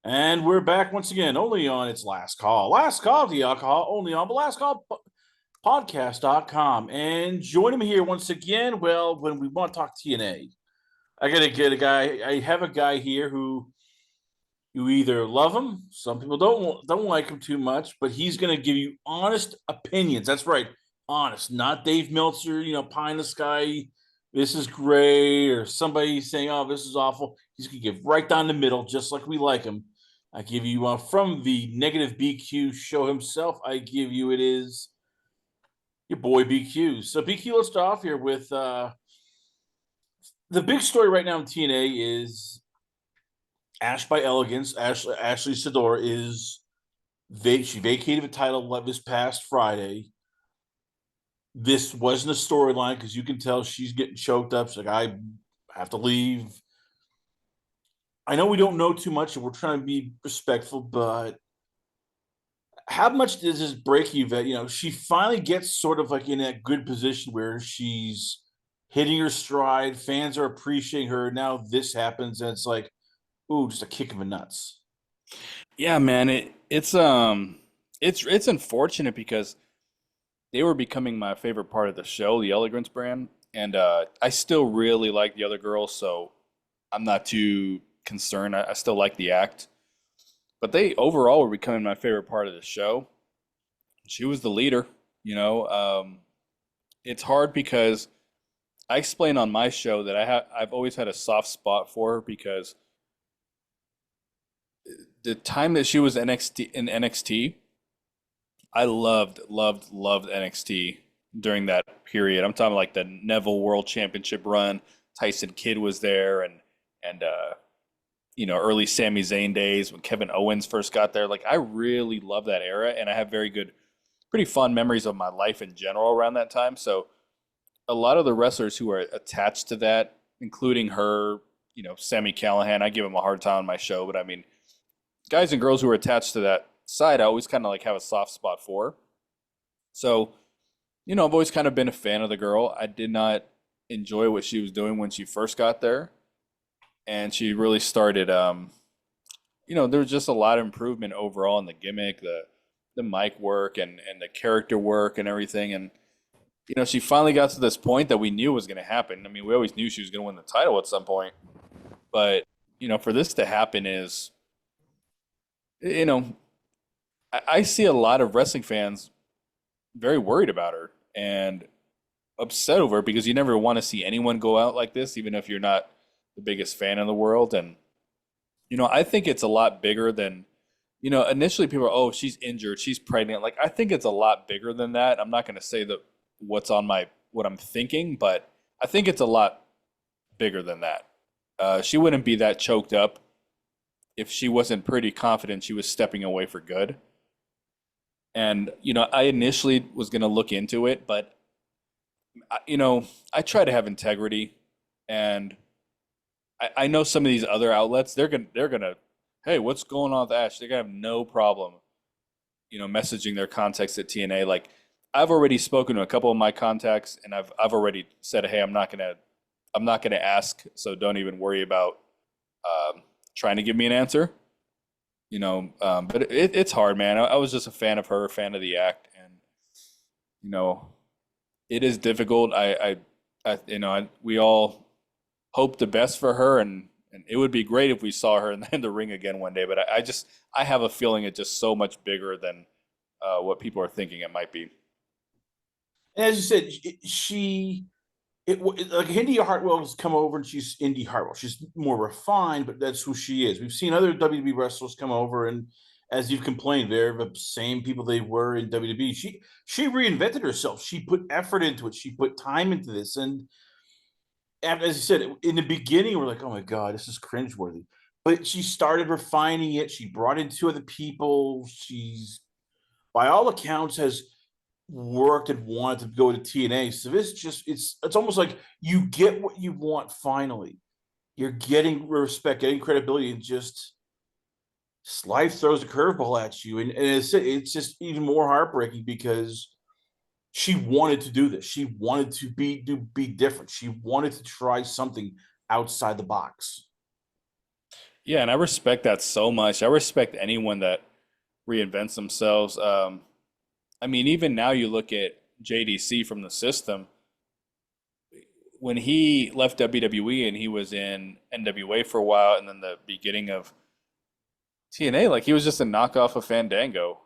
And we're back once again, only on its last call. Last call to the alcohol, only on the last call podcast.com. And joining me here once again, well, when we want to talk TNA, I got to get a guy. I have a guy here who you either love him, some people don't like him too much, but he's going to give you honest opinions. That's right, honest, not Dave Meltzer, pie in the sky. This is great, or somebody saying, "Oh, this is awful." He's going to give right down the middle, just like we like him. I give you from the Negative BQ show himself. I give you it is your boy BQ. So BQ, let's start off here with the big story right now in TNA is Ash by Elegance. Ashley Sador is she vacated the title this past Friday. This wasn't a storyline because you can tell she's getting choked up. She's like, I have to leave. I know we don't know too much and we're trying to be respectful, but how much does this break you that, she finally gets sort of like in that good position where she's hitting her stride, fans are appreciating her. Now this happens and it's like, ooh, just a kick in the nuts. Yeah, man, it's unfortunate because they were becoming my favorite part of the show, the Elegance Brand, and I still really like the other girls, so I'm not too concerned. I still like the act, but they overall were becoming my favorite part of the show. She was the leader, you know. It's hard because I explain on my show that I've always had a soft spot for her because the time that she was NXT, I loved NXT during that period. I'm talking like the Neville World Championship run. Tyson Kidd was there, and early Sami Zayn days when Kevin Owens first got there. Like I really love that era, and I have pretty fond memories of my life in general around that time. So a lot of the wrestlers who are attached to that, including her, Sammy Callahan, I give him a hard time on my show, but I mean, guys and girls who are attached to that side, I always kind of like have a soft spot for. So, I've always kind of been a fan of the girl. I did not enjoy what she was doing when she first got there, and she really started. There was just a lot of improvement overall in the gimmick, the mic work, and the character work and everything. And she finally got to this point that we knew was going to happen. I mean, we always knew she was going to win the title at some point, but for this to happen is, you know, I see a lot of wrestling fans very worried about her and upset over it because you never want to see anyone go out like this, even if you're not the biggest fan in the world. And I think it's a lot bigger than, initially people are, oh, she's injured, she's pregnant. Like I think it's a lot bigger than that. I'm not going to say that what I'm thinking, but I think it's a lot bigger than that. She wouldn't be that choked up if she wasn't pretty confident she was stepping away for good. And I initially was going to look into it, but I try to have integrity, and I know some of these other outlets they're gonna hey, what's going on with Ash? They're gonna have no problem messaging their contacts at TNA. Like I've already spoken to a couple of my contacts, and I've already said, hey, I'm not gonna ask, so don't even worry about trying to give me an answer. But it's hard, man. I was just a fan of her, a fan of the act, and you know, it is difficult. We all hope the best for her, and it would be great if we saw her in the ring again one day. But I have a feeling it's just so much bigger than what people are thinking it might be. And as you said, like Indy Hartwell has come over and she's Indy Hartwell. She's more refined, but that's who she is. We've seen other WWE wrestlers come over, and as you've complained, they're the same people they were in WWE. She reinvented herself. She put effort into it. She put time into this. And as you said, in the beginning, we're like, oh my God, this is cringeworthy. But she started refining it. She brought in two other people. She's, by all accounts, has worked and wanted to go to TNA. So this it's almost like you get what you want finally. You're getting respect, getting credibility, and just life throws a curveball at you. And it's just even more heartbreaking because she wanted to do this. She wanted to be different. She wanted to try something outside the box. Yeah, and I respect that so much. I respect anyone that reinvents themselves. I mean, even now you look at JDC from the system. When he left WWE and he was in NWA for a while, and then the beginning of TNA, like he was just a knockoff of Fandango.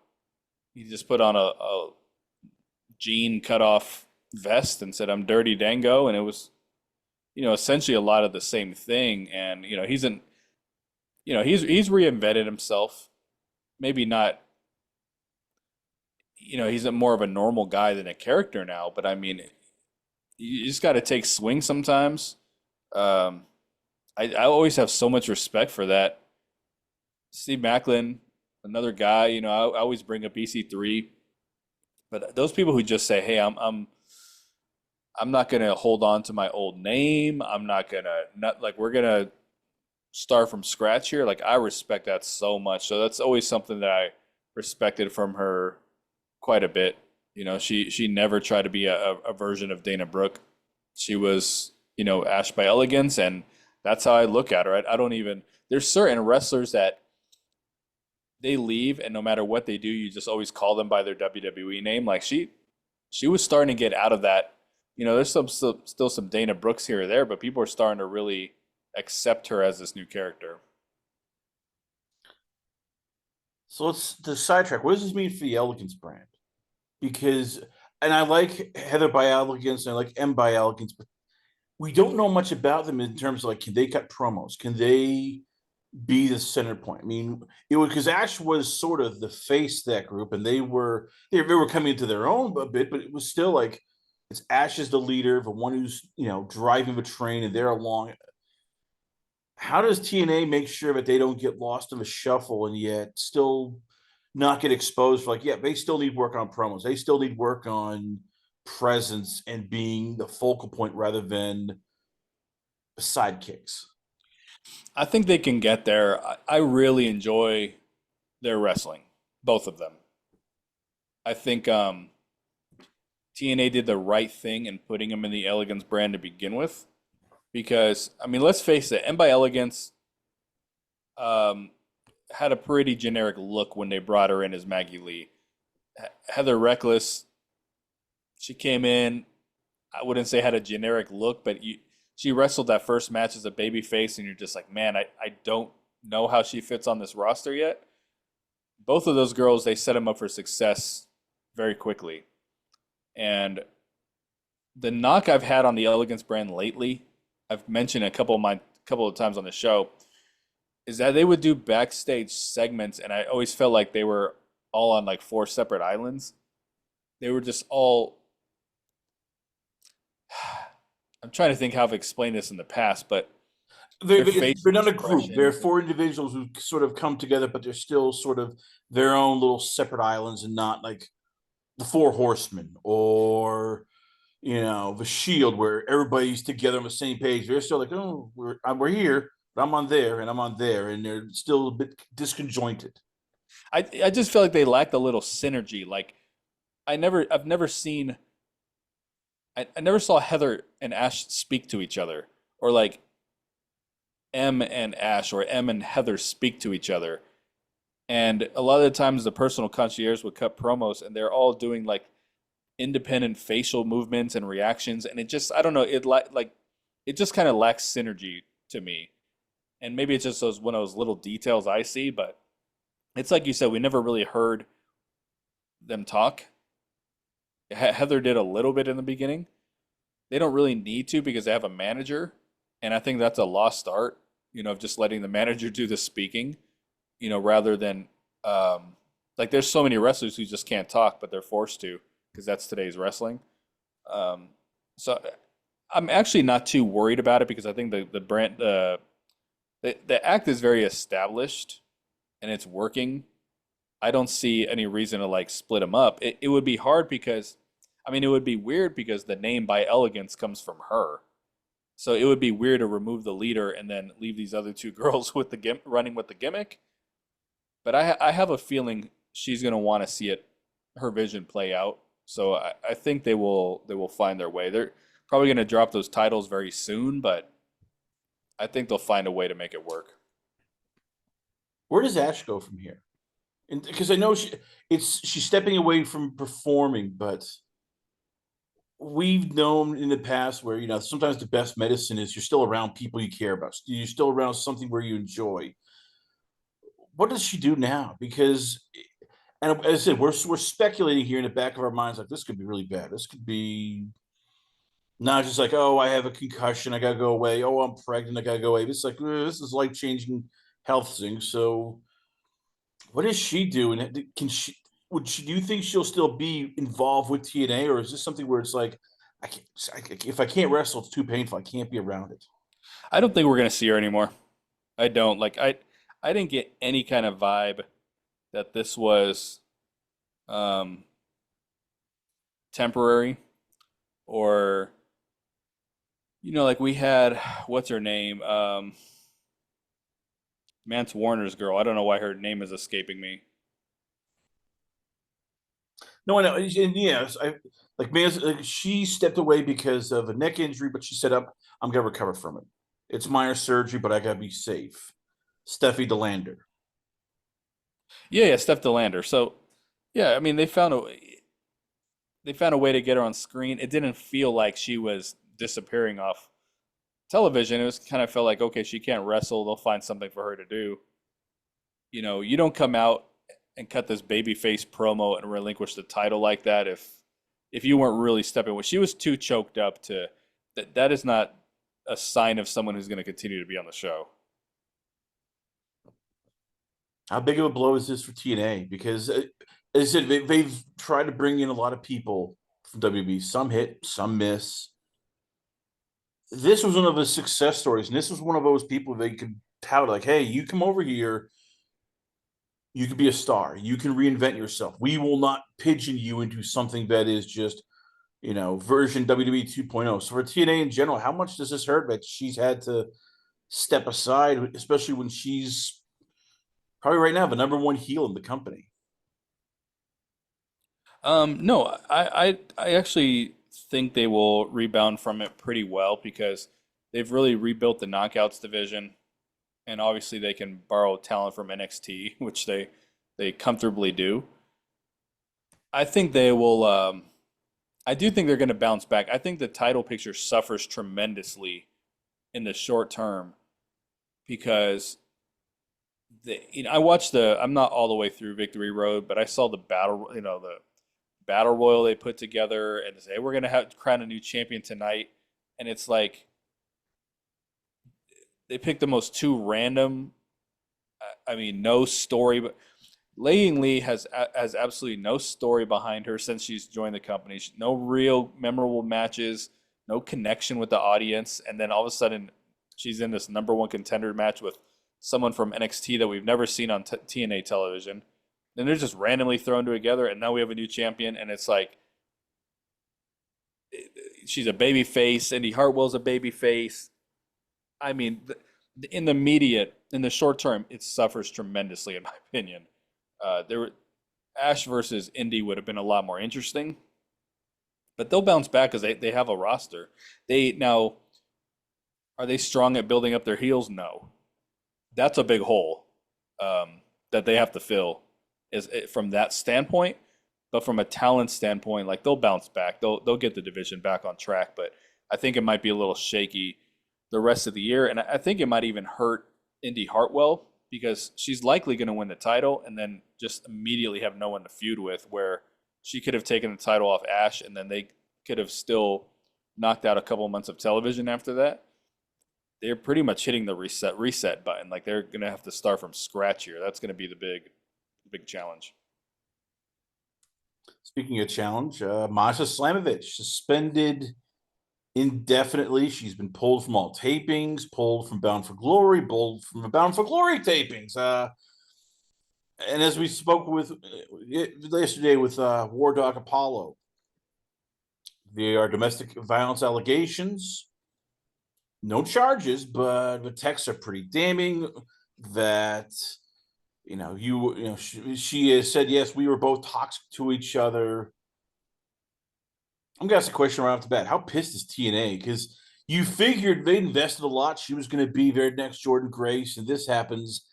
He just put on a jean cut off vest and said, "I'm Dirty Dango," and it was, essentially a lot of the same thing. And he's reinvented himself. Maybe not, he's a more of a normal guy than a character now. But I mean, you just got to take swings sometimes. Um, I always have so much respect for that. Steve Macklin, another guy. I always bring up EC3, but those people who just say, "Hey, I'm not gonna hold on to my old name. I'm not gonna not like we're gonna start from scratch here." Like I respect that so much. So that's always something that I respected from her quite a bit. She never tried to be a version of Dana Brooke. She was, Ash by Elegance, and that's how I look at her. I don't even. There's certain wrestlers that they leave, and no matter what they do, you just always call them by their WWE name. Like she was starting to get out of that. There's still some Dana Brooks here or there, but people are starting to really accept her as this new character. So let's the sidetrack. What does this mean for the Elegance brand? Because and I like Heather by Elegance and I like M by Elegance, but we don't know much about them in terms of like can they cut promos? Can they be the center point? I mean, it was because Ash was sort of the face of that group, and they were coming into their own a bit, but it was still like it's Ash is the leader, the one who's driving the train, and they're along. How does TNA make sure that they don't get lost in the shuffle and yet still not get exposed for like, yeah, they still need work on promos. They still need work on presence and being the focal point rather than sidekicks. I think they can get there. I really enjoy their wrestling, both of them. I think TNA did the right thing in putting them in the Elegance brand to begin with, because I mean, let's face it, M by Elegance um, had a pretty generic look when they brought her in as Maggie Lee. Heather Reckless, she came in. I wouldn't say had a generic look, but she wrestled that first match as a baby face, and you're just like, man, I don't know how she fits on this roster yet. Both of those girls, they set them up for success very quickly. And the knock I've had on the Elegance brand lately, I've mentioned couple of times on the show, is that they would do backstage segments, and I always felt like they were all on like four separate islands. They were just all. I'm trying to think how I've explained this in the past, but They're, their facial they're not a group. They're expressions. four individuals who sort of come together, but they're still sort of their own little separate islands and not like the Four Horsemen or the Shield, where everybody's together on the same page. They're still like, oh, we're here, but I'm on there and I'm on there, and they're still a bit disconjointed. I just feel like they lacked a little synergy. Like I've never seen I never saw Heather and Ash speak to each other, or like M and Ash or M and Heather speak to each other. And a lot of the times the personal concierge would cut promos, and they're all doing like independent facial movements and reactions, and it just I don't know, like it just kind of lacks synergy to me. And maybe it's just those one of those little details I see, but it's like you said, we never really heard them talk. Heather did a little bit in the beginning. They don't really need to because they have a manager, and I think that's a lost art. Of just letting the manager do the speaking. Rather than like there's so many wrestlers who just can't talk, but they're forced to because that's today's wrestling. Um, so I'm actually not too worried about it because I think the brand the act is very established and it's working. I don't see any reason to like split them up. It would be hard because, I mean, it would be weird because the name by Elegance comes from her. So it would be weird to remove the leader and then leave these other two girls with the running with the gimmick. But I have a feeling she's going to want to see her vision play out. So I think they will find their way. They're probably going to drop those titles very soon, but I think they'll find a way to make it work. Where does Ash go from here? And because I know she's stepping away from performing, but we've known in the past where sometimes the best medicine is you're still around people you care about. You're still around something where you enjoy. What does she do now? Because, and as I said, we're speculating here in the back of our minds, like this could be really bad. This could be not just like, oh, I have a concussion, I gotta go away. Oh, I'm pregnant, I gotta go away. It's like this is life changing health thing. So, what does she do? And can she? Would she? Do you think she'll still be involved with TNA, or is this something where it's like, if I can't wrestle, it's too painful. I can't be around it. I don't think we're gonna see her anymore. I don't like I didn't get any kind of vibe that this was um, temporary or like we had what's her name? Mance Warner's girl. I don't know why her name is escaping me. No, I know. And yes, I like man. Like, she stepped away because of a neck injury, but she said, "Up, I'm gonna recover from it. It's minor surgery, but I gotta be safe." Steffi Delander. Yeah, Steph Delander. So yeah, I mean they found a way to get her on screen. It didn't feel like she was disappearing off television. It was kind of felt like, okay, she can't wrestle. They'll find something for her to do. You don't come out and cut this babyface promo and relinquish the title like that if you weren't really stepping with. She was too choked up to that is not a sign of someone who's going to continue to be on the show. How big of a blow is this for TNA? Because, as I said, they've tried to bring in a lot of people from WB. Some hit, some miss. This was one of the success stories, and this was one of those people they could tout like, "Hey, you come over here, you could be a star. You can reinvent yourself. We will not pigeon you into something that is just, version WWE 2.0." So for TNA in general, how much does this hurt that she's had to step aside, especially when she's probably right now the number one heel in the company? No, I actually think they will rebound from it pretty well because they've really rebuilt the knockouts division, and obviously they can borrow talent from NXT, which they comfortably do. I think they will. I do think they're going to bounce back. I think the title picture suffers tremendously in the short term because I watched the. I'm not all the way through Victory Road, but I saw the battle. The battle royal they put together, and they say, "Hey, we're going to have crown a new champion tonight," and it's like they picked the most two random. I mean, no story, but Lei Ying Lee has absolutely no story behind her since she's joined the company. No real memorable matches, no connection with the audience, and then all of a sudden, she's in this number one contender match with someone from NXT that we've never seen on TNA television. Then they're just randomly thrown together, and now we have a new champion, and it's like she's a baby face. Indy Hartwell's a baby face. I mean, in the short term, it suffers tremendously, in my opinion. There, Ash versus Indy would have been a lot more interesting, but they'll bounce back because they have a roster. They now are they strong at building up their heels? No, that's a big hole that they have to fill. Is from that standpoint, but from a talent standpoint, like they'll bounce back. They'll get the division back on track, but I think it might be a little shaky the rest of the year, and I think it might even hurt Indy Hartwell because she's likely going to win the title and then just immediately have no one to feud with. Where she could have taken the title off Ash, and then they could have still knocked out a couple months of television after that. They're pretty much hitting the reset button. Like they're going to have to start from scratch here. That's going to be the big challenge. Speaking of challenge, Masha Slamovich suspended indefinitely. She's been pulled from all tapings, pulled from Bound for Glory, pulled from Bound for Glory tapings. And as we spoke with yesterday with War Dog Apollo, there are domestic violence allegations, no charges, but the texts are pretty damning. That she has said, yes, we were both toxic to each other. I'm gonna ask a question right off the bat. How pissed is TNA? Because you figured they invested a lot. She was going to be their next Jordan Grace, and this happens.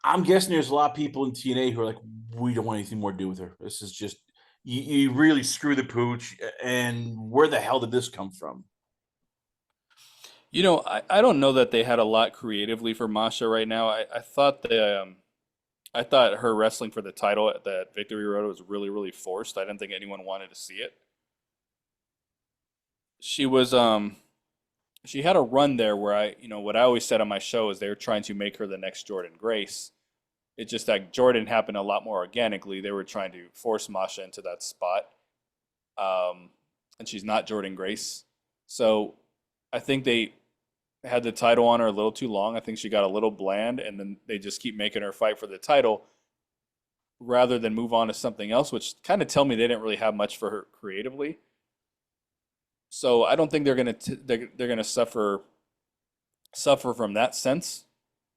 I'm guessing there's a lot of people in TNA who are like, we don't want anything more to do with her. This is just you really screw the pooch. And where the hell did this come from? You know, I don't know that they had a lot creatively for Masha right now. I thought I thought her wrestling for the title at that Victory Road was really, really forced. I didn't think anyone wanted to see it. She was she had a run there where what I always said on my show is they were trying to make her the next Jordan Grace. It's just that Jordan happened a lot more organically. They were trying to force Masha into that spot. Um, and she's not Jordan Grace. So I think they had the title on her a little too long. I think she got a little bland, and then they just keep making her fight for the title rather than move on to something else, which kind of tell me they didn't really have much for her creatively. So I don't think they're gonna suffer from that sense.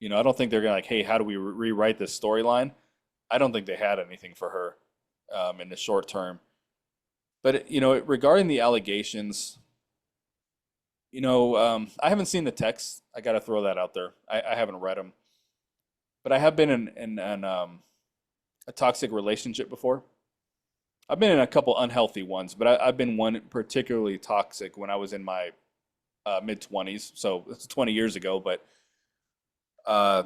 I don't think they're gonna like, hey, how do we rewrite this storyline? I don't think they had anything for her in the short term. But regarding the allegations, I haven't seen the text. I got to throw that out there. I haven't read them, but I have been in a toxic relationship before. I've been in a couple unhealthy ones, but I've been one particularly toxic when I was in my mid 20s. So it's 20 years ago, but uh,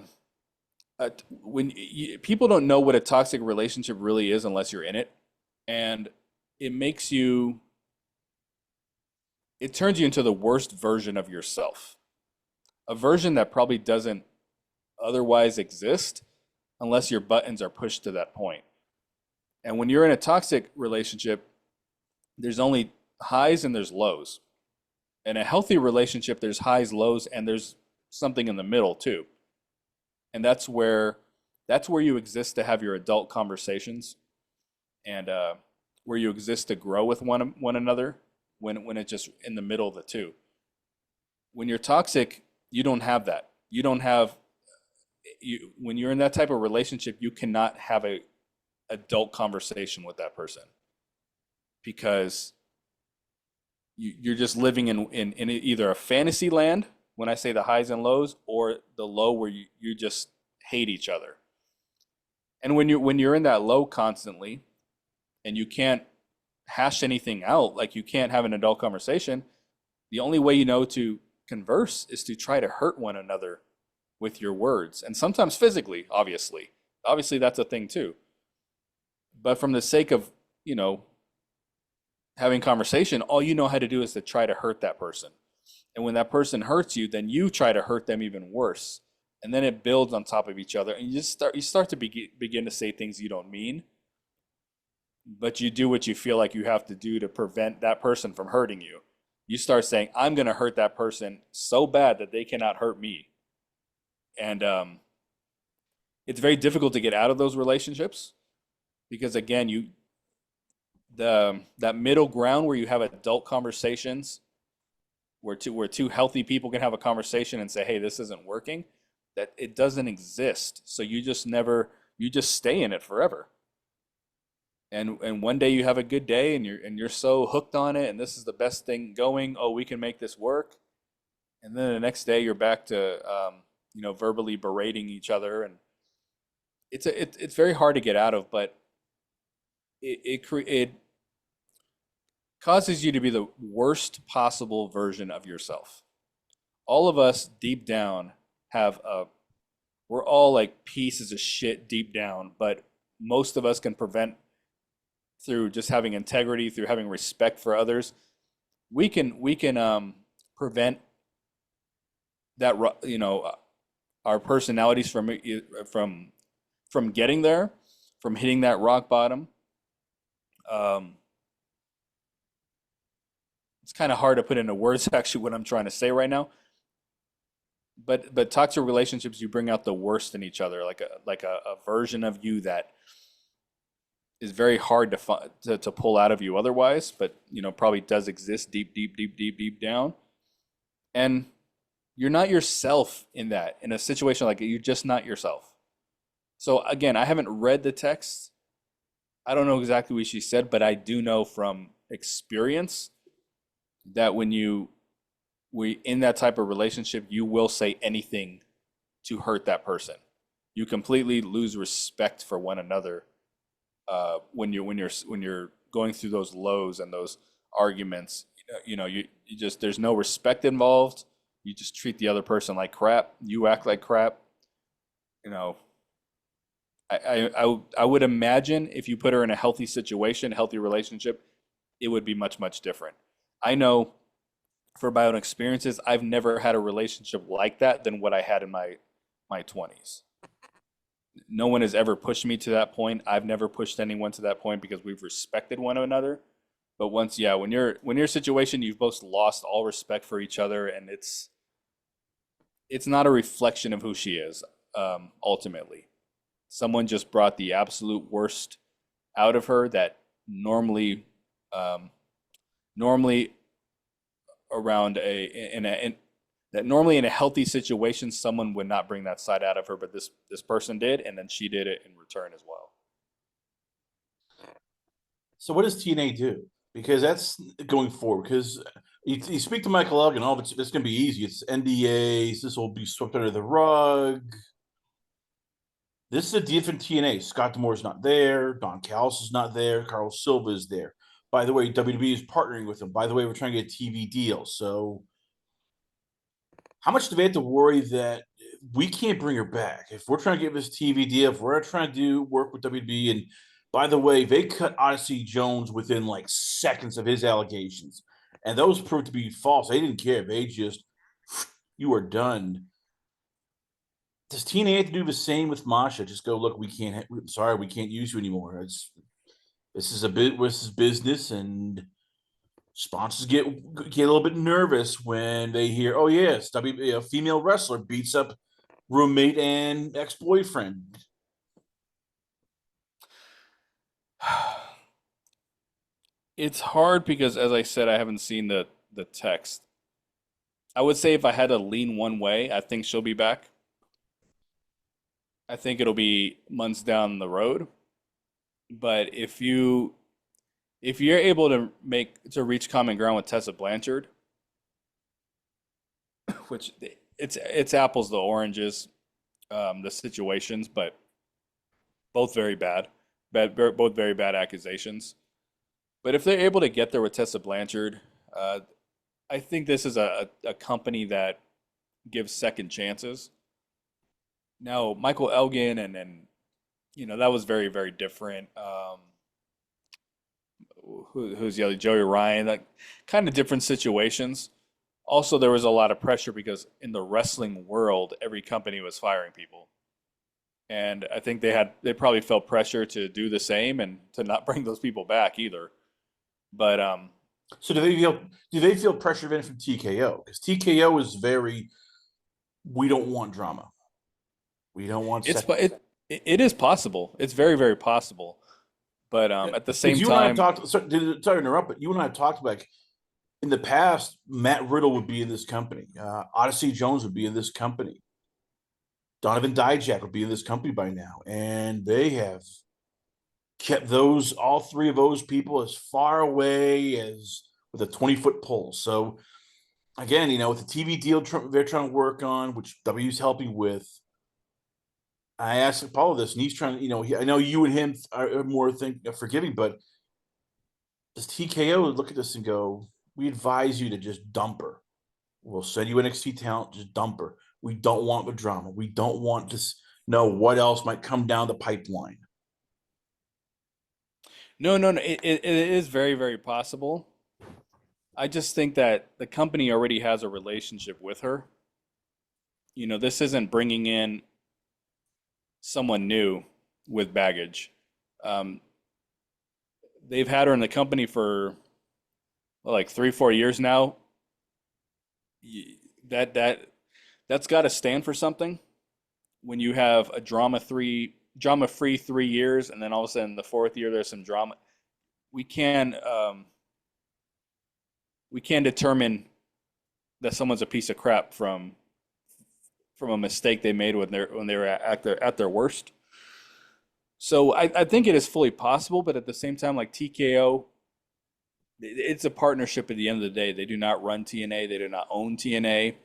people don't know what a toxic relationship really is unless you're in it, and it makes you, it turns you into the worst version of yourself, a version that probably doesn't otherwise exist unless your buttons are pushed to that point. And when you're in a toxic relationship, there's only highs and there's lows. In a healthy relationship, there's highs, lows, and there's something in the middle too. And that's where you exist to have your adult conversations, and where you exist to grow with one another. When it's just in the middle of the two. When you're toxic, you don't have that. You don't have when you're in that type of relationship, you cannot have a adult conversation with that person because you're just living in either a fantasy land, when I say the highs and lows, or the low where you just hate each other. And when you're in that low constantly and you can't hash anything out, like you can't have an adult conversation, the only way to converse is to try to hurt one another with your words, and sometimes physically, obviously. Obviously that's a thing too. But from the sake of, having conversation, all you know how to do is to try to hurt that person. And when that person hurts you, then you try to hurt them even worse. And then it builds on top of each other, and you start to begin to say things you don't mean, but you do what you feel like you have to do to prevent that person from hurting you. You start saying, I'm going to hurt that person so bad that they cannot hurt me. And it's very difficult to get out of those relationships because, again, that middle ground where you have adult conversations, where two healthy people can have a conversation and say, hey, this isn't working, that it doesn't exist. So you just stay in it forever. And one day you have a good day and you're so hooked on it and this is the best thing going. Oh, we can make this work. And then the next day you're back to verbally berating each other, and it's very hard to get out of, but it causes you to be the worst possible version of yourself. All of us deep down we're all like pieces of shit deep down, but most of us can prevent, through just having integrity, through having respect for others, we can prevent that, our personalities from getting there, from hitting that rock bottom. Um, it's kind of hard to put into words actually what I'm trying to say right now. But toxic relationships, you bring out the worst in each other, like a version of you that is very hard to pull out of you otherwise, but probably does exist deep, deep, deep, deep, deep down. And you're not yourself in a situation like it. You're just not yourself. So again, I haven't read the text. I don't know exactly what she said, but I do know from experience that when we in that type of relationship, you will say anything to hurt that person. You completely lose respect for one another when you're going through those lows and those arguments. You just there's no respect involved. You just treat the other person like crap. You act like crap. You know, I would imagine if you put her in a healthy situation, a healthy relationship, it would be much, much different. I know for my own experiences, I've never had a relationship like that than what I had in my 20s. No one has ever pushed me to that point. I've never pushed anyone to that point because we've respected one another. But once, yeah, when you're in a situation, you've both lost all respect for each other, and it's not a reflection of who she is, ultimately. Someone just brought the absolute worst out of her that normally, um, normally around that normally in a healthy situation, someone would not bring that side out of her, but this person did, and then she did it in return as well. So what does TNA do? Because that's going forward. Because you speak to Michael Elgin, oh, it's going to be easy. It's NDAs. This will be swept under the rug. This is a different TNA. Scott D'Amore's not there. Don Callis is not there. Carlos Silva is there. By the way, WWE is partnering with them. By the way, we're trying to get a TV deal. So how much do they have to worry that we can't bring her back? If we're trying to get this TV deal, if we're trying to do work with WWE, and by the way, they cut Odyssey Jones within like seconds of his allegations, and those proved to be false. They didn't care. They just, you are done. Does TNA have to do the same with Masha? Just go, look, we can't. Sorry, we can't use you anymore. This is a bit. This is business, and sponsors get a little bit nervous when they hear, oh yes, a female wrestler beats up roommate and ex boyfriend. It's hard because, as I said, I haven't seen the text. I would say if I had to lean one way, I think she'll be back. I think it'll be months down the road. But if you're able to reach common ground with Tessa Blanchard, which it's apples to oranges, the situations, but both very both very bad accusations. But if they're able to get there with Tessa Blanchard, I think this is a company that gives second chances. Now, Michael Elgin and that was very, very different. Who's the other, Joey Ryan, like kind of different situations. Also, there was a lot of pressure because in the wrestling world, every company was firing people. And I think they probably felt pressure to do the same and to not bring those people back either. But So do they feel pressure then from TKO? Because TKO is very, we don't want drama. We don't want it's second. it is possible. It's very, very possible. But at the Because same you and I have time, talked. Sorry to interrupt, but you and I have talked like in the past. Matt Riddle would be in this company. Odyssey Jones would be in this company. Donovan Dijak would be in this company by now, and they have kept all three of those people as far away as with a 20-foot pole. So again, with the TV deal they're trying to work on, which W's helping with. I asked Paulo this, and he's trying to, I know you and him are more forgiving, but does TKO look at this and go, we advise you to just dump her. We'll send you NXT talent, just dump her. We don't want the drama. We don't want to know what else might come down the pipeline. no, no, no, it is very, very possible. I just think that the company already has a relationship with her. This isn't bringing in someone new with baggage. Um, they've had her in the company for well, like 3, 4 years now. That's got to stand for something. When you have a drama free 3 years, and then all of a sudden the fourth year there's some drama, we can we can determine that someone's a piece of crap from a mistake they made when they were at their worst. So I think it is fully possible, but at the same time, like TKO, it's a partnership at the end of the day. They do not run TNA. They do not own TNA.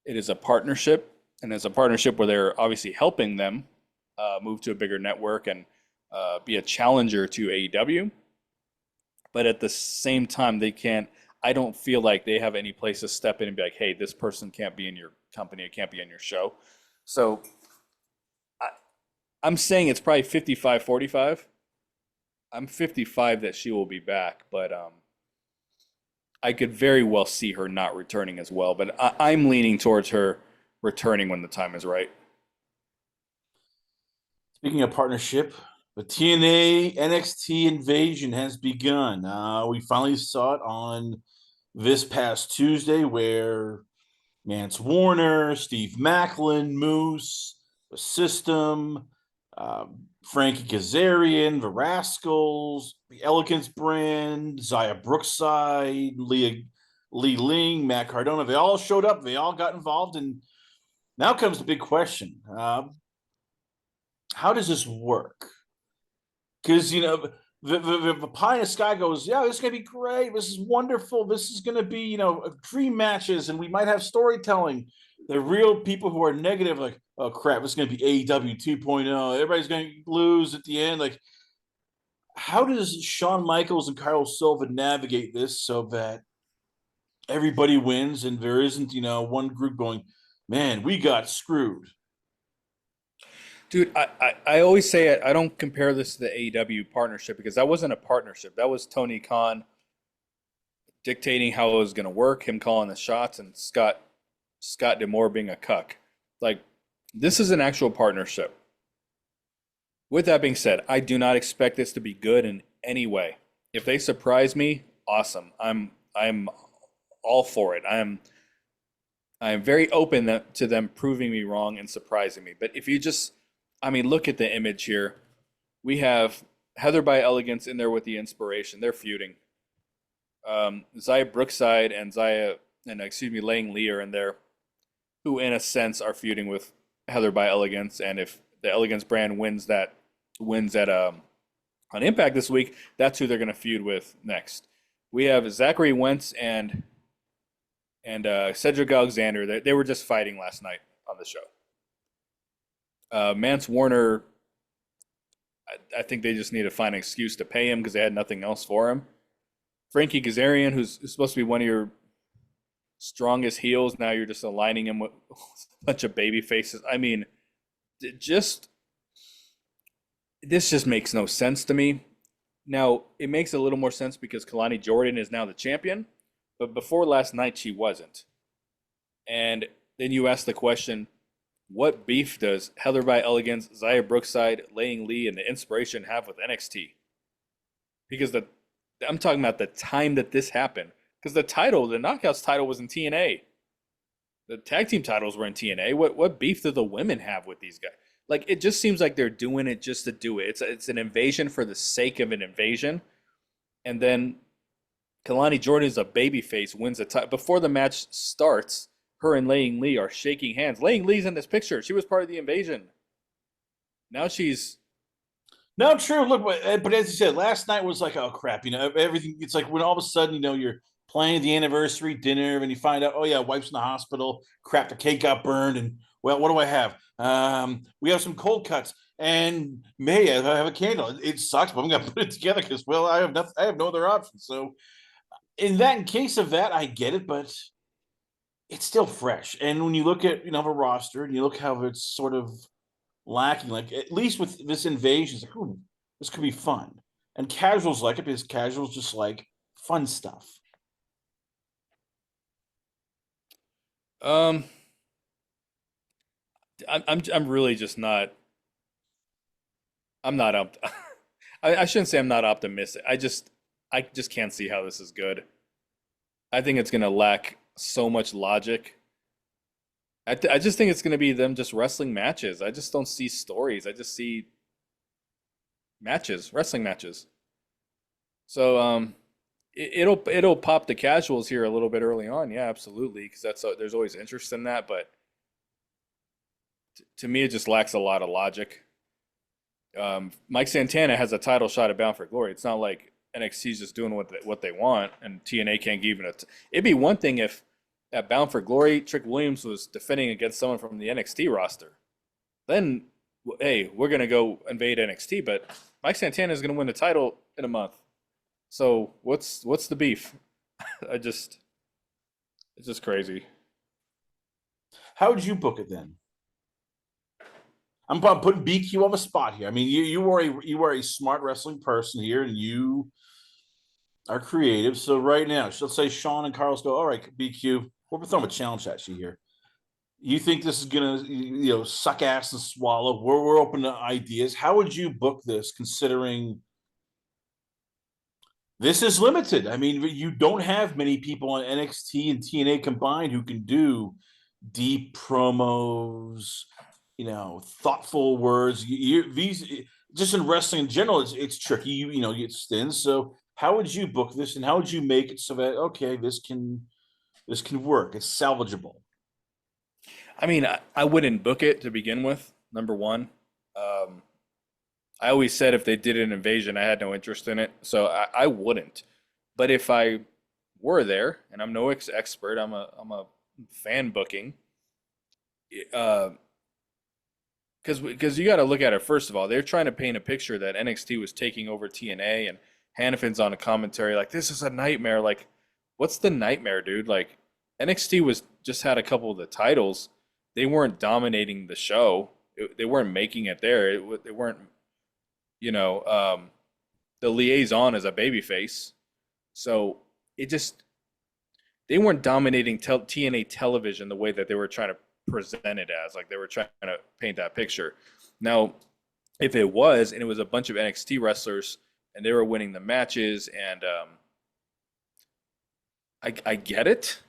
It is a partnership. and it's a partnership where they're obviously helping them move to a bigger network and be a challenger to AEW. But at the same time, they can't. I don't feel like they have any place to step in and be like, "Hey, this person can't be in your company. It can't be in your show." So I, I'm saying it's probably 55-45. I'm 55 that she will be back, but I could very well see her not returning as well. But I'm leaning towards her returning when the time is right. Speaking of partnership, the TNA NXT Invasion has begun. We finally saw it on this past Tuesday, where Mance Warner, Steve Macklin, Moose, the System, Frankie Kazarian, the Rascals, the Elegance Brand, Zaya Brookside, Lee Ling, Matt Cardona. They all showed up. They all got involved. And now comes the big question. How does this work? Because, the pie in the sky goes, yeah, this is going to be great. This is wonderful. This is going to be, dream matches, and we might have storytelling. The real people who are negative, like, oh, crap, this is going to be AEW 2.0. Everybody's going to lose at the end. Like, how does Shawn Michaels and Kyle Silva navigate this so that everybody wins and there isn't, one group going, man, we got screwed? Dude, I always say it. I don't compare this to the AEW partnership because that wasn't a partnership. That was Tony Khan dictating how it was going to work, him calling the shots, and Scott Demore being a cuck. Like, this is an actual partnership. With that being said, I do not expect this to be good in any way. If they surprise me, awesome. I'm all for it. I am very open to them proving me wrong and surprising me. But if you just, I mean, look at the image here. We have Heather by Elegance in there with the inspiration. They're feuding. Zaya Brookside and Lang Lee are in there, who in a sense are feuding with Heather by Elegance. And if the Elegance brand wins at on Impact this week, that's who they're going to feud with next. We have Zachary Wentz and Cedric Alexander. They were just fighting last night on the show. Mance Warner, I think they just need to find an excuse to pay him because they had nothing else for him. Frankie Kazarian, who's supposed to be one of your strongest heels, now you're just aligning him with a bunch of baby faces. I mean, this just makes no sense to me. Now, it makes a little more sense because Kalani Jordan is now the champion, but before last night, she wasn't. And then you ask the question, what beef does Heather by Elegance, Zaya Brookside, Lang Lee, and the Inspiration have with NXT? Because I'm talking about the time that this happened. Because the Knockouts title was in TNA. The tag team titles were in TNA. What beef do the women have with these guys? Like, it just seems like they're doing it just to do it. It's an invasion for the sake of an invasion. And then Kalani Jordan is a babyface, wins a title. Before the match starts, her and Lang Lee are shaking hands. Lang Lee's in this picture. She was part of the invasion. Now she's... No, true. Look, but as you said, last night was like, oh crap, everything. It's like when all of a sudden, you're planning the anniversary dinner, and you find out, oh yeah, wife's in the hospital. Crap, the cake got burned, and well, what do I have? We have some cold cuts, and May I have a candle. It sucks, but I'm gonna put it together because, well, I have nothing. I have no other option. So, in case of that, I get it, but it's still fresh. And when you look at the roster and you look how it's sort of lacking, like at least with this invasion, it's like, ooh, this could be fun. And casuals like it because casuals just like fun stuff. Um, I'm really just not. I'm not up. I shouldn't say I'm not optimistic. I just can't see how this is good. I think it's gonna lack so much logic. I just think it's gonna be them just wrestling matches. I just don't see stories. I just see matches, wrestling matches. So it'll pop the casuals here a little bit early on. Yeah, absolutely, because there's always interest in that. But to me, it just lacks a lot of logic. Mike Santana has a title shot at Bound for Glory. It's not like NXT's just doing what they want, and TNA can't give it. It'd be one thing if at Bound for Glory, Trick Williams was defending against someone from the NXT roster. Then, hey, we're gonna go invade NXT, but Mike Santana is gonna win the title in a month. So what's the beef? I just it's just crazy. How would you book it then? I'm putting BQ on the spot here. I mean, you are a smart wrestling person here, and you are creative. So right now, let's say Sean and Carlos go, all right, BQ, we're throwing a challenge at you here. You think this is gonna, suck ass and swallow? We're open to ideas. How would you book this, considering this is limited? I mean, you don't have many people on NXT and TNA combined who can do deep promos, thoughtful words. These just in wrestling in general, it's tricky. It's thin. So how would you book this, and how would you make it so that okay, this can work? It's salvageable. I mean, I wouldn't book it to begin with. Number one, um, I always said if they did an invasion, I had no interest in it, so I wouldn't. But if I were there, and I'm no expert, I'm a fan booking, uh, because you got to look at it first of all. They're trying to paint a picture that NXT was taking over TNA, and Hannifin's on a commentary like this is a nightmare. Like, what's the nightmare, dude? Like, NXT was just had a couple of the titles. They weren't dominating the show. They weren't making it there. They weren't, you know, the liaison as a babyface. So it just they weren't dominating TNA television the way that they were trying to present it as. Like they were trying to paint that picture. Now, if it was, and it was a bunch of NXT wrestlers, and they were winning the matches, and I get it,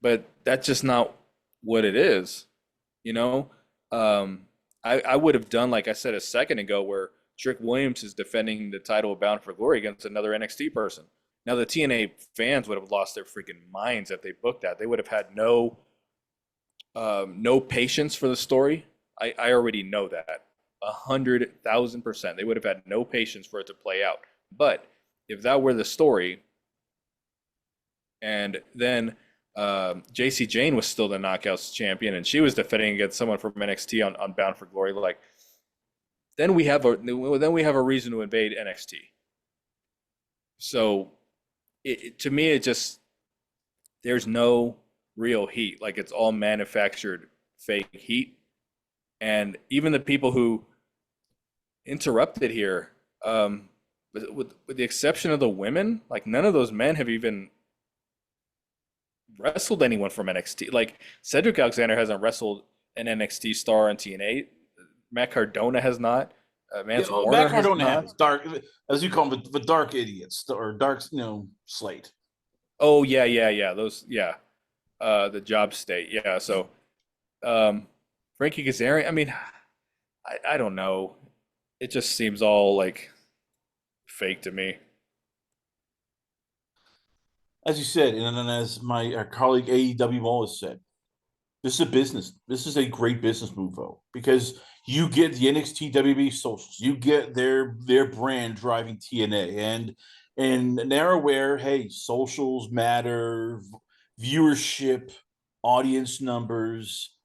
but that's just not what it is. You know, um, I would have done like I said a second ago, where Trick Williams is defending the title of Bound for Glory against another NXT person. Now the TNA fans would have lost their freaking minds if they booked that. They would have had no patience for the story. I already know that 100,000%. They would have had no patience for it to play out. But if that were the story, and then JC Jane was still the Knockouts champion, and she was defending against someone from NXT on Bound for Glory, like then we have a reason to invade NXT. So to me, it just there's no real heat. Like it's all manufactured fake heat. And even the people who interrupted here, with the exception of the women, like none of those men have even wrestled anyone from NXT. Like Cedric Alexander hasn't wrestled an NXT star on TNA. Matt Cardona has not. Yeah, Mance well, Warner Matt has Cardona not. has dark, as you call them, the dark idiots or dark, slate. Oh yeah, yeah, yeah. Those yeah. The job state. Yeah. So Frankie Kazarian. I mean, I don't know. It just seems all like fake to me. As you said, and then as my colleague AEW always said, this is a business. This is a great business move, though, because you get the NXT WB socials, you get their brand driving TNA, and they're aware. Hey, socials matter, viewership, audience numbers.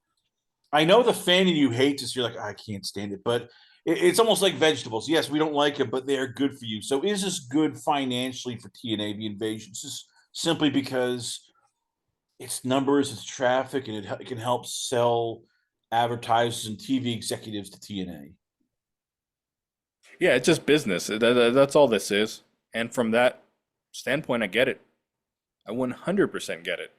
I know the fan in you hates this. You're like, I can't stand it, but it's almost like vegetables. Yes, we don't like it, but they are good for you. So is this good financially for TNA, the invasion? Just simply because it's numbers, it's traffic, and it can help sell advertisers and TV executives to TNA. Yeah, it's just business. That's all this is. And from that standpoint, I get it. I 100% get it.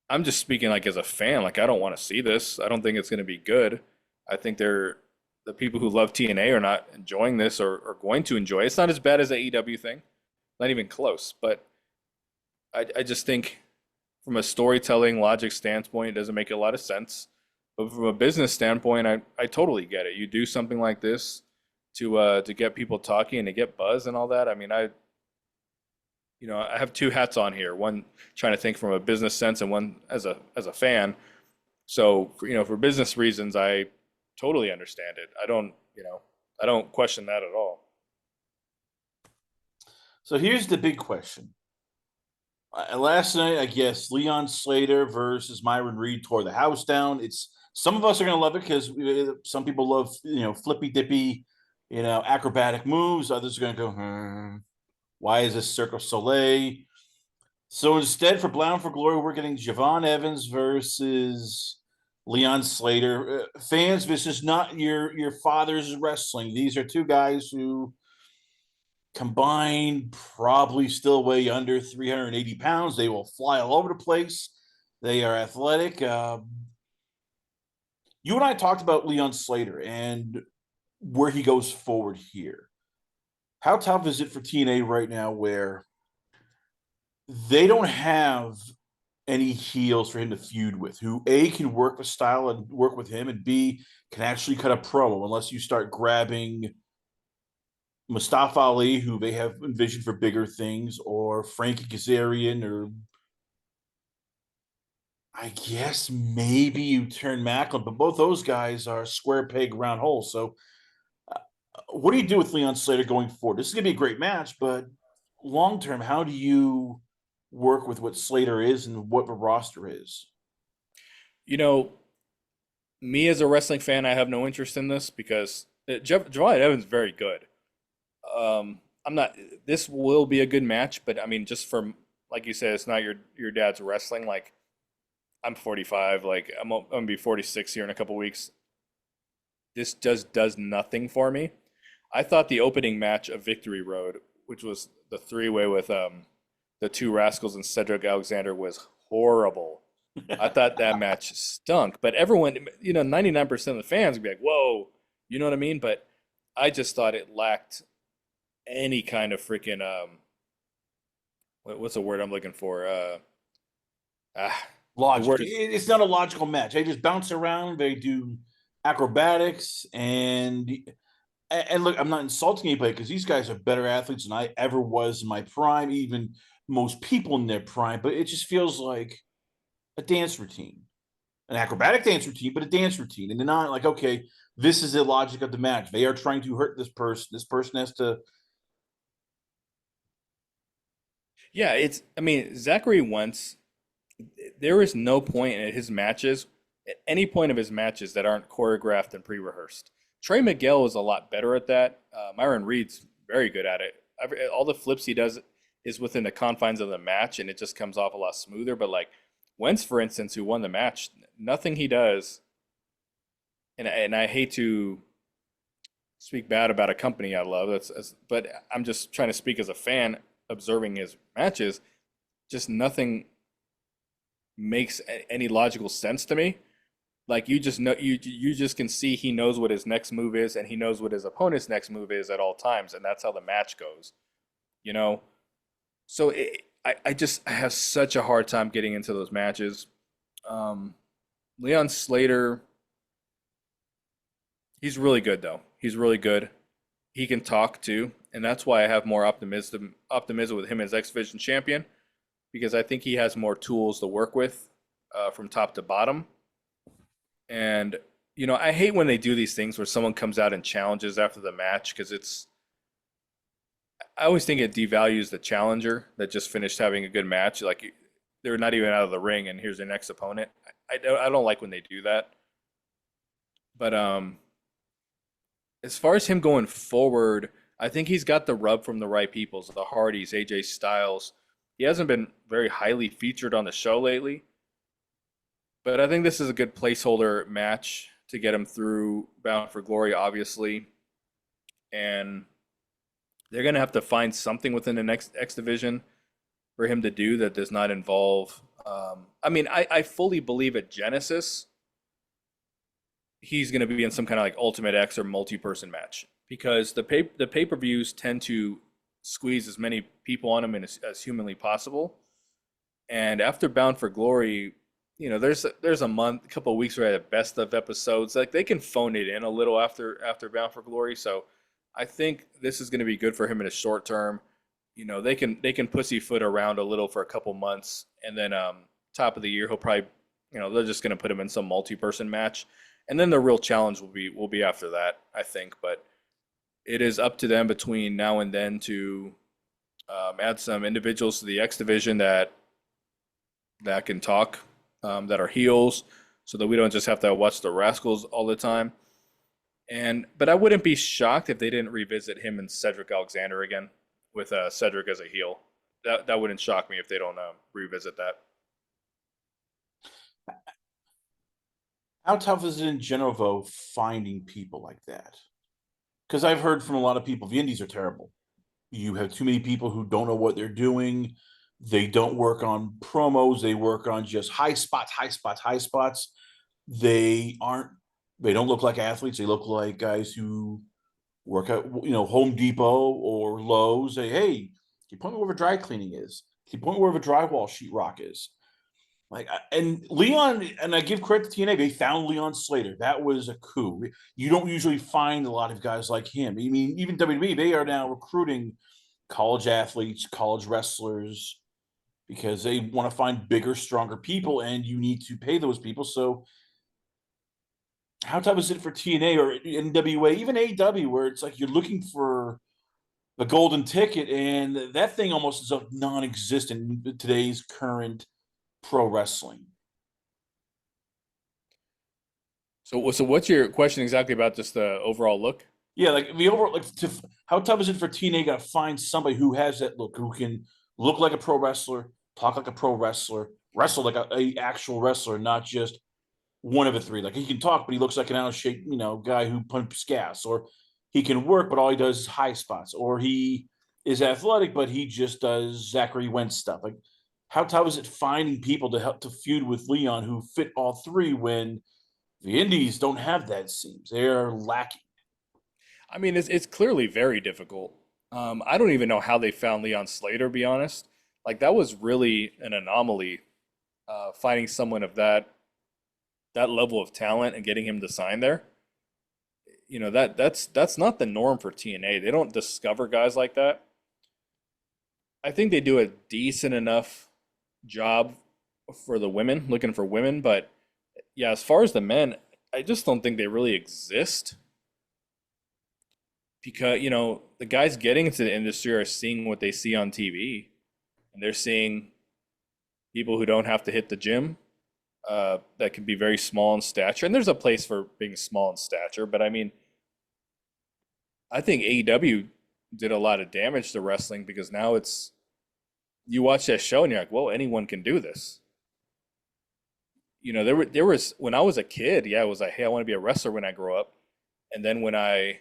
I'm just speaking like as a fan. Like I don't want to see this. I don't think it's going to be good. I think the people who love TNA are not enjoying this or going to enjoy it. It's not as bad as the AEW thing. Not even close. But I just think from a storytelling logic standpoint, it doesn't make a lot of sense. But from a business standpoint, I totally get it. You do something like this to get people talking and to get buzz and all that. I mean, I have two hats on here. One trying to think from a business sense, and one as a fan. So for business reasons, I totally understand it. I don't question that at all. So here's the big question. Last night, I guess Leon Slater versus Myron Reed tore the house down. It's some of us are going to love it because some people love flippy dippy, acrobatic moves. Others are going to go, why is this Cirque du Soleil? So instead, for Bound for Glory, we're getting Javon Evans versus Leon Slater. Fans, this is not your father's wrestling. These are two guys who combined probably still weigh under 380 pounds. They will fly all over the place. They are athletic. You and I talked about Leon Slater and where he goes forward here. How tough is it for TNA right now where they don't have any heels for him to feud with who A can work the style and work with him, and B can actually cut a promo unless you start grabbing Mustafa Ali, who they have envisioned for bigger things, or Frankie Kazarian, or I guess maybe you turn Macklin, but both those guys are square peg round hole. So, what do you do with Leon Slater going forward? This is going to be a great match, but long term, how do you work with what Slater is and what the roster is? You know, me as a wrestling fan, I have no interest in this because Javon Evans is very good. I'm not. This will be a good match, but I mean, just from like you said, it's not your dad's wrestling. Like I'm 45. Like I'm gonna be 46 here in a couple weeks. This does nothing for me. I thought the opening match of Victory Road, which was the three-way with the two Rascals and Cedric Alexander, was horrible. I thought that match stunk, but everyone, 99% of the fans would be like, "Whoa," you know what I mean? But I just thought it lacked any kind of freaking what's the word I'm looking for? The Logic. word is It's not a logical match. They just bounce around. They do acrobatics and look. I'm not insulting anybody because these guys are better athletes than I ever was in my prime. Even most people in their prime, but it just feels like a dance routine, an acrobatic dance routine, but a dance routine. And they're not like, okay, this is the logic of the match. They are trying to hurt this person. This person has to. yeah. It's I mean Zachary Wentz. There is no point in his matches, at any point of his matches that aren't choreographed and pre-rehearsed. Trey Miguel is a lot better at that. Myron Reed's very good at it. All the flips he does is within the confines of the match, and it just comes off a lot smoother. But like Wentz, for instance, who won the match, nothing he does, and I hate to speak bad about a company I love. But I'm just trying to speak as a fan observing his matches. Just nothing makes any logical sense to me. Like you just know you just can see he knows what his next move is and he knows what his opponent's next move is at all times, and that's how the match goes. You know, so I have such a hard time getting into those matches. Um, Leon Slater, he's really good though. He's really good. He can talk too, and that's why I have more optimism with him as X Division champion because I think he has more tools to work with from top to bottom. And I hate when they do these things where someone comes out and challenges after the match because I always think it devalues the challenger that just finished having a good match. Like they're not even out of the ring, and here's their next opponent. I don't like when they do that. But as far as him going forward, I think he's got the rub from the right people, so the Hardys, AJ Styles. He hasn't been very highly featured on the show lately, but I think this is a good placeholder match to get him through Bound for Glory, obviously. And they're going to have to find something within the next X Division for him to do that does not involve. I mean, I fully believe at Genesis he's going to be in some kind of like Ultimate X or multi-person match because the pay-per-views tend to squeeze as many people on him as humanly possible. And after Bound for Glory, there's a couple of weeks where I had a best of episodes. Like they can phone it in a little after Bound for Glory. So I think this is going to be good for him in the short term. They can pussyfoot around a little for a couple months, and then top of the year he'll probably they're just going to put him in some multi-person match, and then the real challenge will be after that, I think. But it is up to them between now and then to add some individuals to the X division that that can talk, that are heels, so that we don't just have to watch the Rascals all the time. And but I wouldn't be shocked if they didn't revisit him and Cedric Alexander again with Cedric as a heel. That wouldn't shock me if they don't revisit that. How tough is it in general, though, finding people like that? Because I've heard from a lot of people, the indies are terrible. You have too many people who don't know what they're doing. They don't work on promos. They work on just high spots, high spots, high spots. They aren't. They don't look like athletes. They look like guys who work at Home Depot or Lowe's. Say, hey, can you point me where the dry cleaning is? Can you point me where the drywall sheetrock is? Like, and Leon, and I give credit to TNA, they found Leon Slater. That was a coup. You don't usually find a lot of guys like him. I mean, even WWE, they are now recruiting college athletes, college wrestlers, because they want to find bigger, stronger people, and you need to pay those people. So, how tough is it for TNA or NWA, even AEW, where it's like you're looking for the golden ticket, and that thing almost is non-existent in today's current pro wrestling? So what's your question exactly about just the overall look? Yeah, like the overall, like how tough is it for TNA to find somebody who has that look, who can look like a pro wrestler, talk like a pro wrestler, wrestle like a actual wrestler, not just one of the three. Like he can talk, but he looks like an out of shape, guy who pumps gas, or he can work, but all he does is high spots, or he is athletic, but he just does Zachary Wentz stuff. Like, how tough is it finding people to help to feud with Leon who fit all three when the Indies don't have that? It seems they're lacking. I mean, it's clearly very difficult. I don't even know how they found Leon Slater, to be honest. Like that was really an anomaly, finding someone of that level of talent and getting him to sign there. That's not the norm for TNA. They don't discover guys like that. I think they do a decent enough job for the women, looking for women, but yeah, as far as the men, I just don't think they really exist because, the guys getting into the industry are seeing what they see on TV, and they're seeing people who don't have to hit the gym, that can be very small in stature. And there's a place for being small in stature, but I mean, I think AEW did a lot of damage to wrestling because now you watch that show and you're like, well, anyone can do this. There was when I was a kid, yeah, I was like, hey, I want to be a wrestler when I grow up. And then when I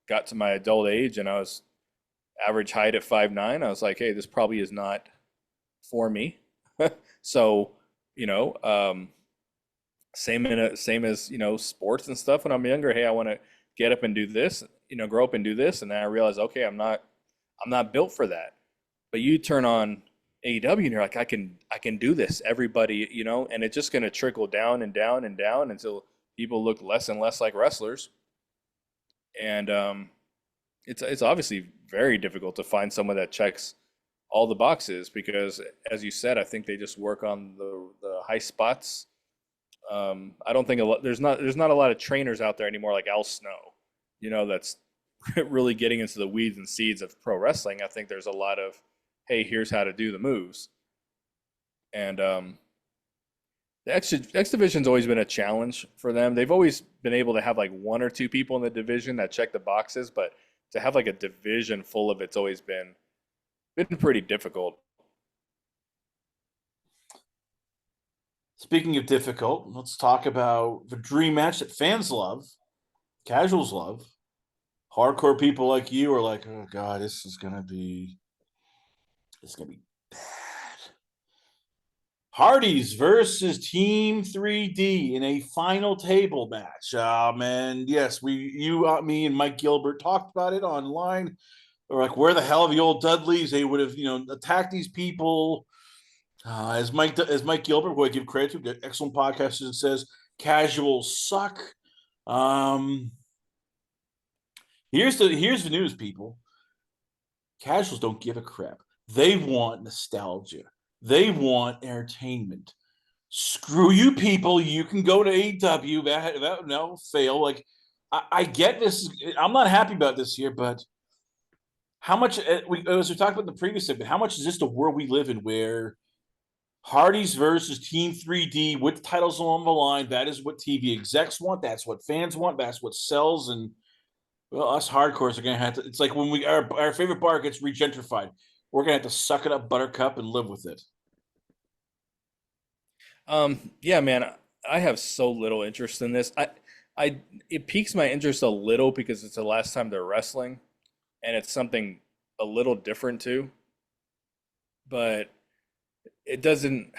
got to my adult age and I was average height at 5'9", I was like, hey, this probably is not for me. So, you know, same as sports and stuff. When I'm younger, hey, I want to get up and do this, grow up and do this, and then I realize, okay, I'm not built for that. But you turn on AEW and you're like, I can do this. Everybody, and it's just going to trickle down and down and down until people look less and less like wrestlers. And it's obviously very difficult to find someone that checks all the boxes because, as you said, I think they just work on the high spots. I don't think there's not a lot of trainers out there anymore like Al Snow, that's really getting into the weeds and seeds of pro wrestling. I think there's a lot of, hey, here's how to do the moves. And the X division's always been a challenge for them. They've always been able to have like one or two people in the division that check the boxes, but to have like a division full of it's always been pretty difficult. Speaking of difficult, let's talk about the dream match that fans love, casuals love. Hardcore people like you are like, oh god, this is gonna be bad. Hardys versus Team 3D in a final table match. Man, yes, me, and Mike Gilbert talked about it online. We're like, where the hell are the old Dudleys? They would have, attacked these people. As Mike Gilbert, who I give credit to, excellent podcast, and says, casuals suck. Um, here's the news, people. Casuals don't give a crap. They want nostalgia. They want entertainment. Screw you, people. You can go to AEW. That no fail. Like I get this. I'm not happy about this here, but how much as we talked about in the previous segment, how much is this the world we live in where Hardy's versus Team 3D with titles along the line. That is what TV execs want. That's what fans want. That's what sells. And well, us hardcores are gonna have to. It's like when our favorite bar gets regentrified, we're gonna have to suck it up, Buttercup, and live with it. Yeah, man, I have so little interest in this. It piques my interest a little because it's the last time they're wrestling, and it's something a little different too. But it doesn't.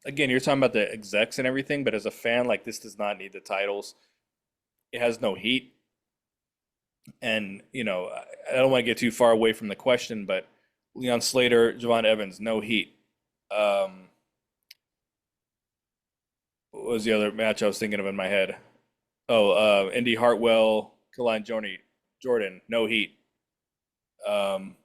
Again, you're talking about the execs and everything, but as a fan, like this does not need the titles. It has no heat, and I don't want to get too far away from the question, but Leon Slater, Javon Evans, no heat. Um, what was the other match I was thinking of in my head? Oh, Indy Hartwell, Kaline Jordan, no heat. Um,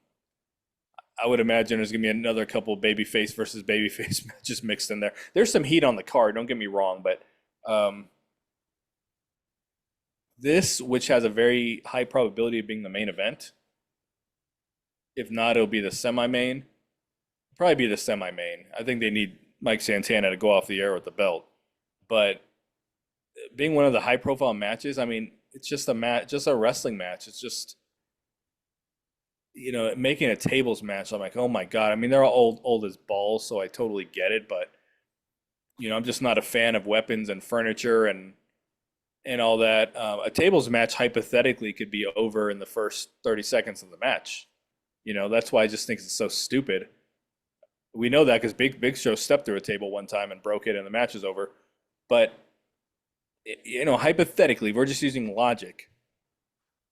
I would imagine there's gonna be another couple babyface versus babyface matches mixed in there. There's some heat on the card, don't get me wrong, but um, this, which has a very high probability of being the main event, if not, it'll be the semi-main. Probably be the semi-main. I think they need Mike Santana to go off the air with the belt, but being one of the high-profile matches, I mean, it's just a match, just a wrestling match. It's just making a tables match. I'm like, oh my god. I mean, they're all old as balls, so I totally get it. But I'm just not a fan of weapons and furniture and all that. A tables match hypothetically could be over in the first 30 seconds of the match. That's why I just think it's so stupid. We know that because Big Show stepped through a table one time and broke it, and the match is over. But hypothetically, we're just using logic.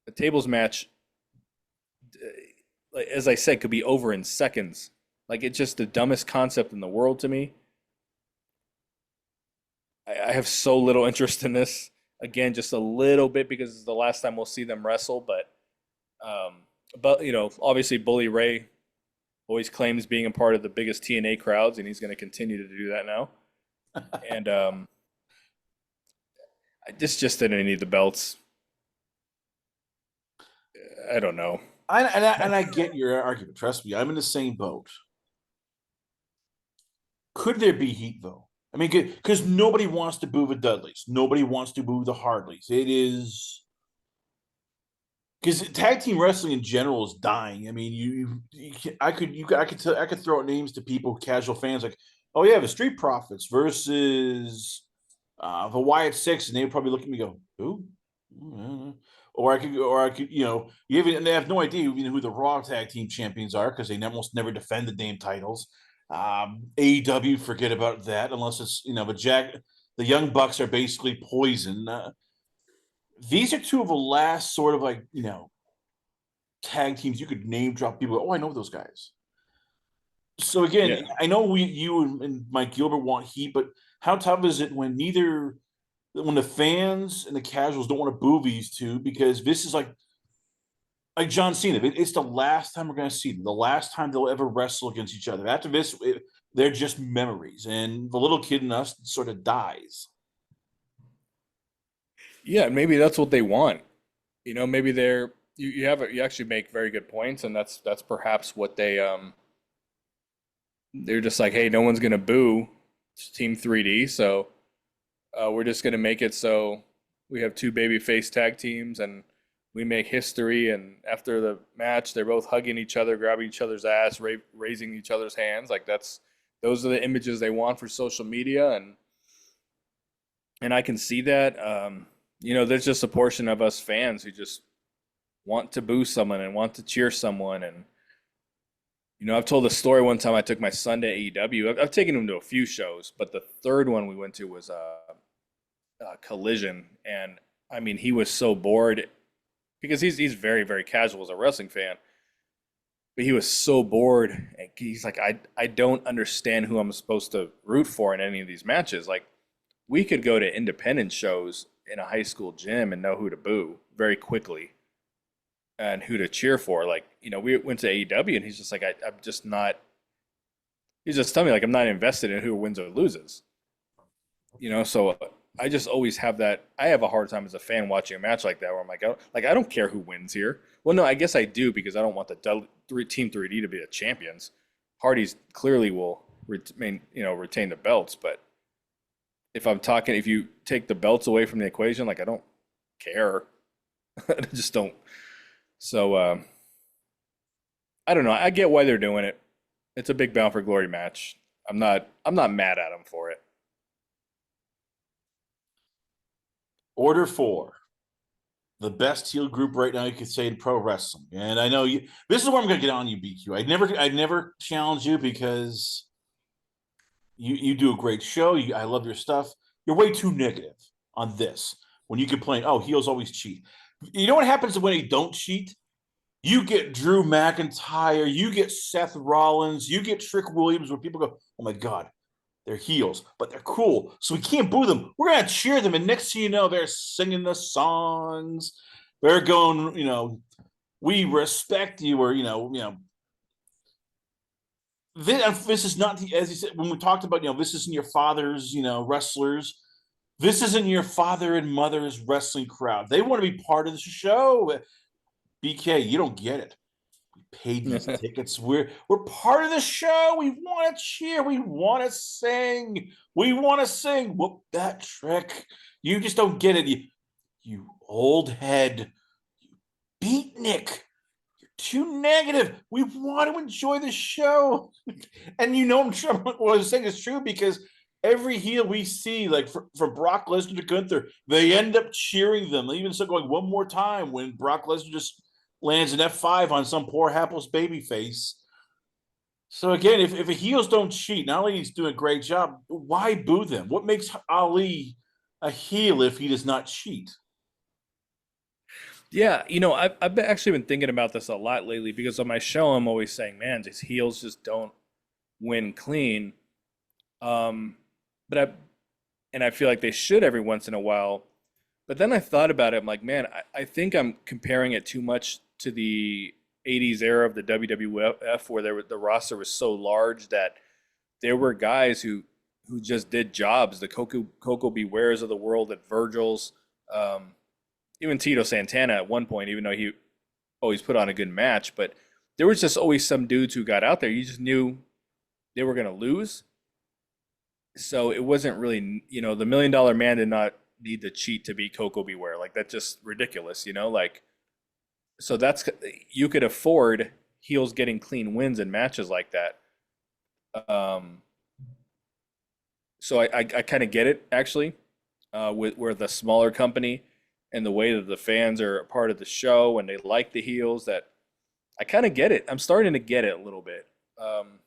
A tables match, as I said, could be over in seconds. Like it's just the dumbest concept in the world to me. I have so little interest in this. Again, just a little bit because it's the last time we'll see them wrestle. But obviously, Bully Ray always claims being a part of the biggest TNA crowds, and he's going to continue to do that now. And this just didn't need the belts. I don't know. I get your argument. Trust me, I'm in the same boat. Could there be heat though? I mean, because nobody wants to boo the Dudleys. Nobody wants to boo the Hardleys. It is because tag team wrestling in general is dying. I mean, I could throw out names to people, casual fans, like, oh yeah, the Street Profits versus the Wyatt Six, and they would probably look at me and go, who? Or I could, and they have no idea even who the Raw tag team champions are because they almost never defend the damn titles. AEW, forget about that unless it's the Young Bucks are basically poison. These are two of the last sort of like tag teams you could name drop people. Oh, I know those guys. So again, Yeah. I know you and Mike Gilbert want heat, but how tough is it when the fans and the casuals don't want to boo these two because this is like John Cena. It's the last time we're going to see them. The last time they'll ever wrestle against each other. After this, they're just memories, and the little kid in us sort of dies. Yeah, maybe that's what they want. Maybe you actually make very good points, and that's perhaps what they're just like, hey, no one's gonna boo Team 3D, so we're just gonna make it so we have two babyface tag teams, and we make history. And after the match, they're both hugging each other, grabbing each other's ass, raising each other's hands. Like those are the images they want for social media, and I can see that. There's just a portion of us fans who just want to boo someone and want to cheer someone. And I've told a story one time. I took my son to AEW. I've taken him to a few shows, but the third one we went to was Collision, and I mean, he was so bored because he's very very casual as a wrestling fan, but he was so bored. And he's like, I don't understand who I'm supposed to root for in any of these matches. Like, we could go to independent shows in a high school gym and know who to boo very quickly and who to cheer for. Like, we went to AEW and he's just like, I'm just not. He's just telling me like I'm not invested in who wins or loses. So I just always have that. I have a hard time as a fan watching a match like that where I'm like, I don't care who wins here. Well, no, I guess I do because I don't want the Team 3D to be the champions. Hardy's clearly will retain the belts. But if you take the belts away from the equation, like I don't care. I just don't. So I don't know. I get why they're doing it. It's a big Bound for Glory match. I'm not mad at them for it. Order 4. The best heel group right now you could say in pro wrestling. And I know you this is where I'm gonna get on you, BQ. I'd never challenge you because you do a great show. I love your stuff. You're way too negative on this. When you complain, oh, heels always cheat. You know what happens when they don't cheat? You get Drew McIntyre, you get Seth Rollins, you get Trick Williams, where people go, oh my God, they're heels, but they're cool. So we can't boo them. We're going to cheer them. And next thing you know, they're singing the songs. They're going, we respect you, or, this is not the, as you said, when we talked about, this isn't your father's, wrestlers. This isn't your father and mother's wrestling crowd. They want to be part of the show. BK, you don't get it. We paid these tickets. We're part of the show. We want to cheer. We want to sing. We want to sing. Whoop that trick. You just don't get it. You old head. You beatnik. You're too negative. We want to enjoy the show. And I'm sure what I'm saying is true, because every heel we see, like from Brock Lesnar to Gunther, they end up cheering them. They even start going one more time when Brock Lesnar just lands an F5 on some poor hapless baby face. So again, if heels don't cheat, not only he's doing a great job, why boo them? What makes Ali a heel if he does not cheat? Yeah, I've actually been thinking about this a lot lately because on my show I'm always saying, man, these heels just don't win clean. Um, but I feel like they should every once in a while. But then I thought about it. I'm like, man, I think I'm comparing it too much to the '80s era of the WWF, where the roster was so large that there were guys who just did jobs. The Coco Bewares of the world, at Virgil's, um, even Tito Santana at one point, even though he always put on a good match. But there was just always some dudes who got out there. You just knew they were going to lose. So it wasn't really, the $1 Million Man did not need to cheat to be Coco Beware. Like, that's just ridiculous, Like, so you could afford heels getting clean wins in matches like that. Um, so I kind of get it, actually, with where the smaller company and the way that the fans are a part of the show and they like the heels. That I kind of get it. I'm starting to get it a little bit.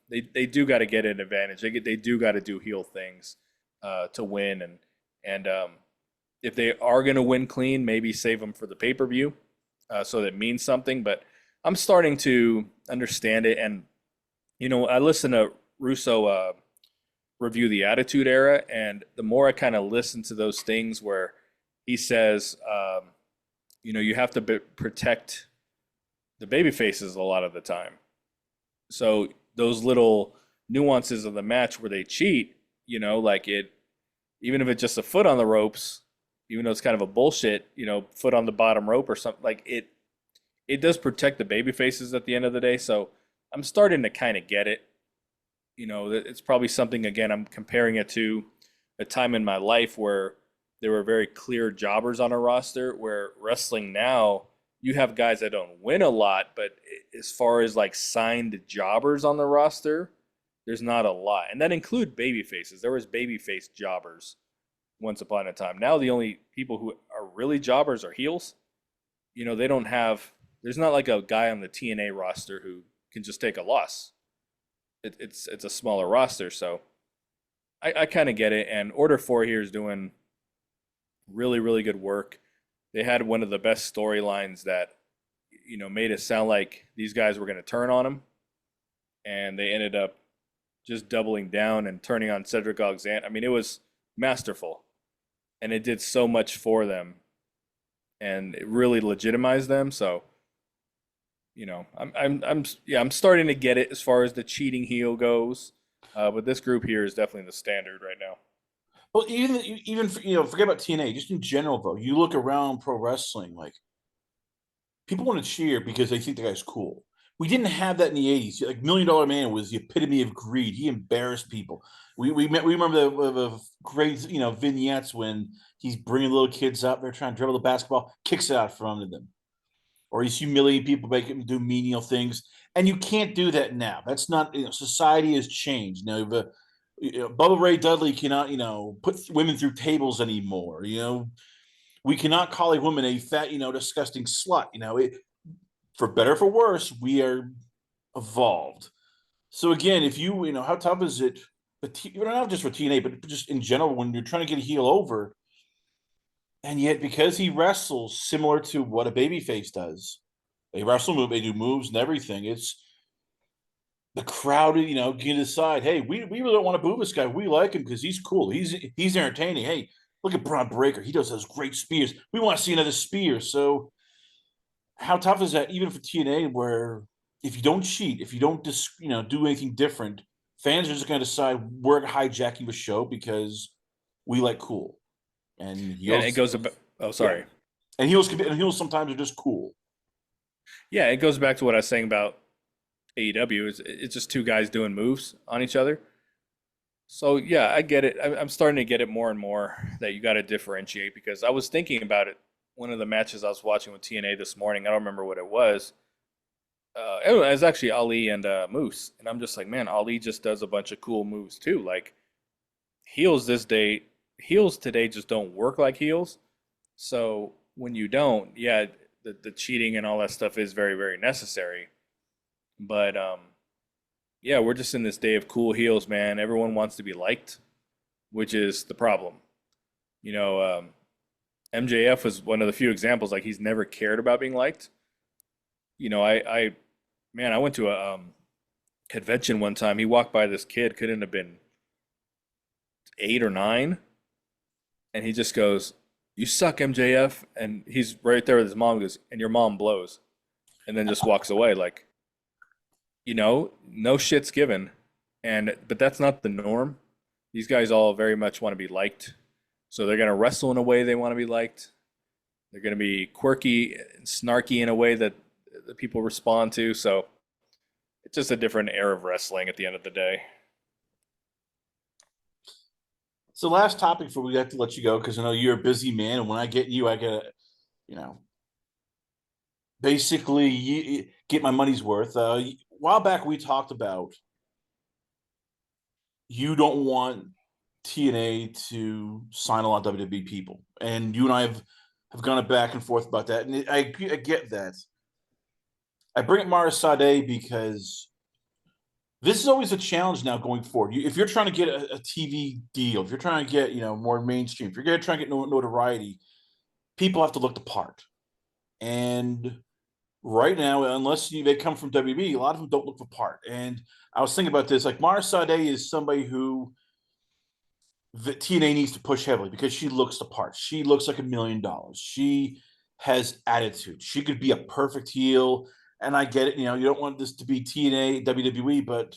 They do got to get an advantage. They do got to do heel things to win, and if they are going to win clean, maybe save them for the pay-per-view, so that means something. But I'm starting to understand it, and I listened to Russo review the Attitude Era, and the more I kind of listen to those things where he says, you have to protect the baby faces a lot of the time. So those little nuances of the match where they cheat, like it, even if it's just a foot on the ropes, even though it's kind of a bullshit, foot on the bottom rope or something, like it does protect the baby faces at the end of the day. So I'm starting to kind of get it. It's probably something, again, I'm comparing it to a time in my life where there were very clear jobbers on a roster, where wrestling now, you have guys that don't win a lot, but as far as like signed jobbers on the roster, there's not a lot. And that include baby faces. There was babyface jobbers once upon a time. Now the only people who are really jobbers are heels. They don't have, there's not like a guy on the TNA roster who can just take a loss. It's a smaller roster, so I kind of get it. And Order 4 here is doing really, really good work. They had one of the best storylines that, made it sound like these guys were going to turn on them. And they ended up just doubling down and turning on Cedric Alexander. I mean, it was masterful. And it did so much for them. And it really legitimized them. So, I'm starting to get it as far as the cheating heel goes. But this group here is definitely the standard right now. Well, even forget about TNA. Just in general, though, you look around pro wrestling, like people want to cheer because they think the guy's cool. we didn't have that in the 80s. Like Million Dollar Man was the epitome of greed. He embarrassed people. We remember the great vignettes when he's bringing little kids up, they're trying to dribble the basketball, kicks it out from under them, or he's humiliating people, making them do menial things. And you can't do that now. That's not, society has changed. Bubba Ray Dudley cannot, put women through tables anymore. We cannot call a woman a fat, disgusting slut. For better or for worse, we are evolved. So again, if how tough is it? But not just for TNA, but just in general, when you're trying to get a heel over, and yet because he wrestles similar to what a babyface does, they they do moves and everything. It's the crowd, can decide, hey, we really don't want to boo this guy. We like him because he's cool. He's entertaining. Hey, look at Braun Breaker. He does those great spears. We want to see another spear. So how tough is that, even for TNA, where if you don't cheat, if you don't do anything different, fans are just going to decide we're hijacking the show because we like cool, and Yeah, and it heels, goes about. Oh, yeah, sorry. and heels sometimes are just cool. Yeah, it goes back to what I was saying about AEW. It's just two guys doing moves on each other. So yeah, I get it. I'm starting to get it more and more that you got to differentiate because I was thinking about it. One of the matches I was watching with TNA this morning, I don't remember what it was. It was actually Ali and Moose, and I'm just like, man, Ali just does a bunch of cool moves too. Like heels this day, heels today just don't work like heels. So when you don't, yeah, the cheating and all that stuff is very, very necessary. But yeah, we're just in this day of cool heels, man. Everyone wants to be liked, which is the problem. You know, MJF was one of the few examples. Like he's never cared about being liked. Man, I went to a convention one time. He walked by this kid, couldn't have been 8 or 9, and he just goes, "You suck, MJF." And he's right there with his mom. He goes, "And your mom blows," and then just walks away. Like, no shit's given. But that's not the norm. These guys all very much want to be liked. So they're gonna wrestle in a way they want to be liked. They're gonna be quirky and snarky in a way that the people respond to. So it's just a different era of wrestling at the end of the day. So last topic before we have to let you go, because I know you're a busy man, and when I get you, I gotta, you know, basically get my money's worth. A while back, we talked about you don't want TNA to sign a lot of WWE people, and you and I have gone back and forth about that, and I get that. I bring up Mara Sade because this is always a challenge now going forward. If you're trying to get a TV deal, if you're trying to get more mainstream, if you're going to try and get notoriety, people have to look the part. And right now, unless they come from WB, a lot of them don't look the part. And I was thinking about this, like Mara Sade is somebody who the TNA needs to push heavily because she looks the part. She looks like $1 million. She has attitude. She could be a perfect heel. And I get it. You don't want this to be TNA, WWE, but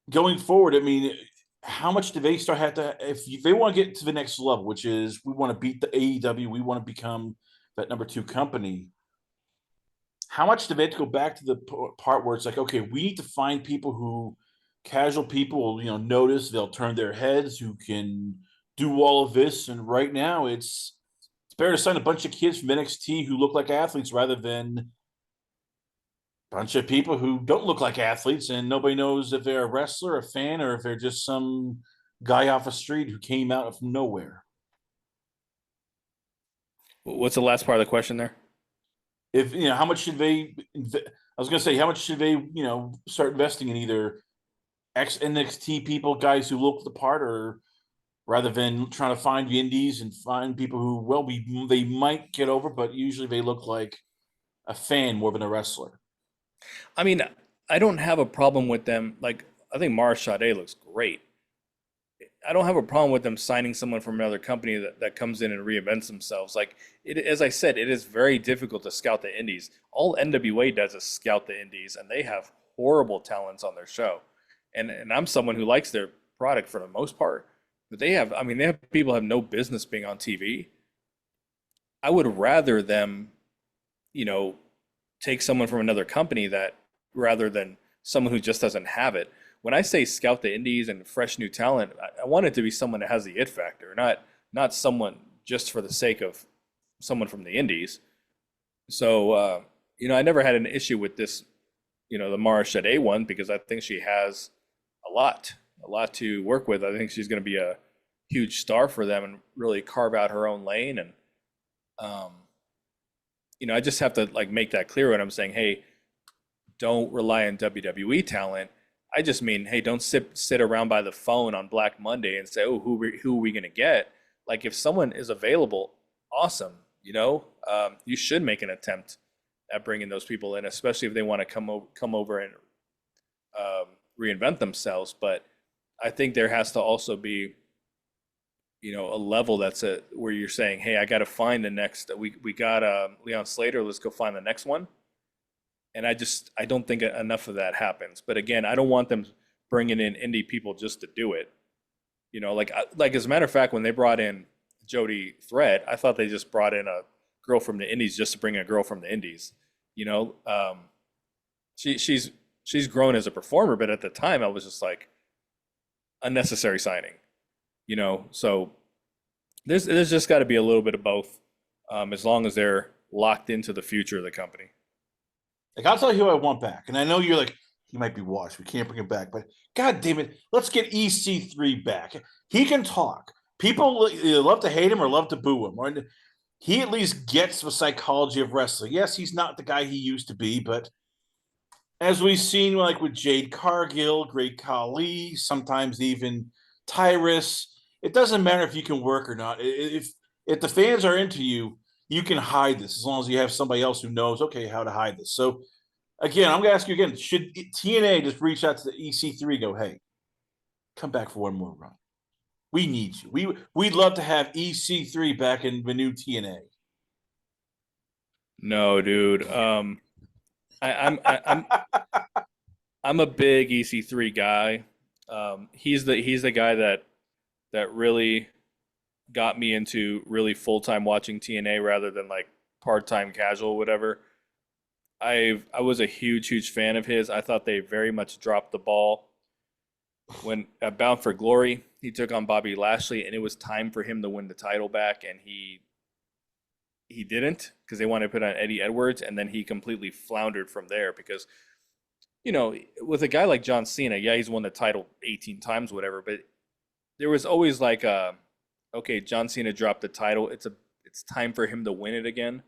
going forward, I mean, how much do they start have to, if they want to get to the next level, which is we want to beat the AEW, we want to become that number 2 company. How much do they have to go back to the part where it's like, okay, we need to find people who casual people will, notice, they'll turn their heads, who can do all of this. And right now it's better to sign a bunch of kids from NXT who look like athletes rather than a bunch of people who don't look like athletes and nobody knows if they're a wrestler, a fan, or if they're just some guy off the street who came out of nowhere. What's the last part of the question there? If how much should they? I was going to say, how much should they, start investing in either ex NXT people, guys who look the part, or rather than trying to find the indies and find people who, well, they might get over, but usually they look like a fan more than a wrestler. I mean, I don't have a problem with them. Like, I think Mara Sade looks great. I don't have a problem with them signing someone from another company that comes in and reinvents themselves. Like as I said, it is very difficult to scout the indies. All NWA does is scout the indies, and they have horrible talents on their show. And I'm someone who likes their product for the most part. But they have people who have no business being on TV. I would rather them, you know, take someone from another company that rather than someone who just doesn't have it. When I say scout the indies and fresh new talent, I want it to be someone that has the it factor, not someone just for the sake of someone from the indies. So I never had an issue with this, the Mara Shade one because I think she has a lot to work with. I think she's going to be a huge star for them and really carve out her own lane. And um, I just have to like make that clear when I'm saying, hey, don't rely on WWE talent. I just mean, hey, don't sit around by the phone on Black Monday and say, oh, who are we gonna get? Like, if someone is available, awesome. You should make an attempt at bringing those people in, especially if they want to come over and reinvent themselves. But I think there has to also be, a level where you're saying, hey, I got to find the next. We got Leon Slater. Let's go find the next one. And I don't think enough of that happens. But again, I don't want them bringing in indie people just to do it. Like as a matter of fact, when they brought in Jody Thread, I thought they just brought in a girl from the indies just to bring a girl from the indies. She's grown as a performer, but at the time I was just like unnecessary signing. So there's just got to be a little bit of both, as long as they're locked into the future of the company. Like, I'll tell you who I want back. And I know you're like, he might be washed. We can't bring him back. But God damn it, let's get EC3 back. He can talk. People either love to hate him or love to boo him. Or he at least gets the psychology of wrestling. Yes, he's not the guy he used to be, but as we've seen, like with Jade Cargill, Great Khali, sometimes even Tyrus, it doesn't matter if you can work or not. If the fans are into you, you can hide this as long as you have somebody else who knows, okay, how to hide this. So, again, I'm going to ask you again, should TNA just reach out to the EC3 and go, hey, come back for one more run? We need you. We'd love to have EC3 back in the new TNA. No, dude. I'm a big EC3 guy. He's the guy that really got me into really full time watching TNA rather than like part time casual, whatever. I was a huge fan of his. I thought they very much dropped the ball when at Bound for Glory. He took on Bobby Lashley, and it was time for him to win the title back, and he didn't because they wanted to put on Eddie Edwards, and then he completely floundered from there because with a guy like John Cena, yeah, he's won the title 18 times, whatever, but there was always like okay, John Cena dropped the title. It's time for him to win it again.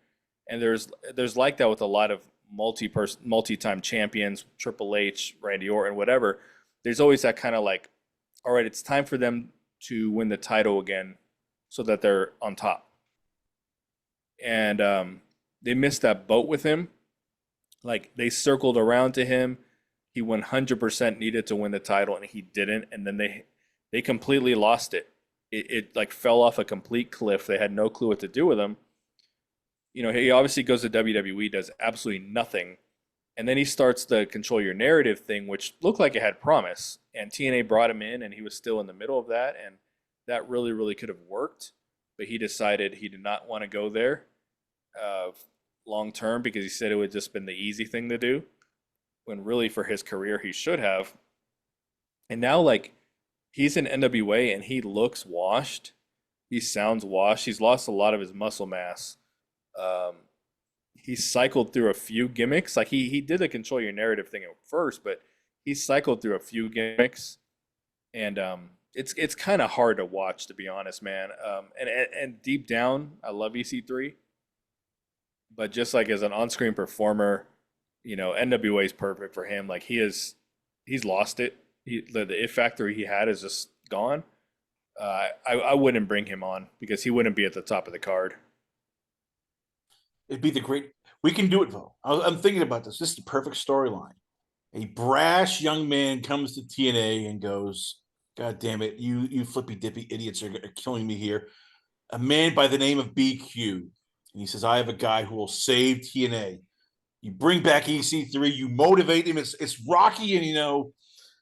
And there's like that with a lot of multi-time champions, Triple H, Randy Orton, whatever. There's always that kind of like, all right, it's time for them to win the title again so that they're on top. And they missed that boat with him. Like, they circled around to him. He 100% needed to win the title, and he didn't. And then they completely lost it. It like fell off a complete cliff. They had no clue what to do with him. He obviously goes to WWE, does absolutely nothing. And then he starts the control your narrative thing, which looked like it had promise. And TNA brought him in, and he was still in the middle of that. And that really, really could have worked. But he decided he did not want to go there long term because he said it would just been the easy thing to do. When really for his career, he should have. And now, like, he's in NWA and he looks washed. He sounds washed. He's lost a lot of his muscle mass. He cycled through a few gimmicks. Like he did the control your narrative thing at first, but he cycled through a few gimmicks, and it's kind of hard to watch, to be honest, man. And deep down, I love EC3, but just like as an on-screen performer, NWA is perfect for him. Like he's lost it. The it factor he had is just gone. I wouldn't bring him on because he wouldn't be at the top of the card. It'd be the great. We can do it, though. I'm thinking about this. This is the perfect storyline. A brash young man comes to TNA and goes, God damn it, you flippy dippy idiots are killing me here. A man by the name of BQ. And he says, I have a guy who will save TNA. You bring back EC3, you motivate him. It's Rocky and,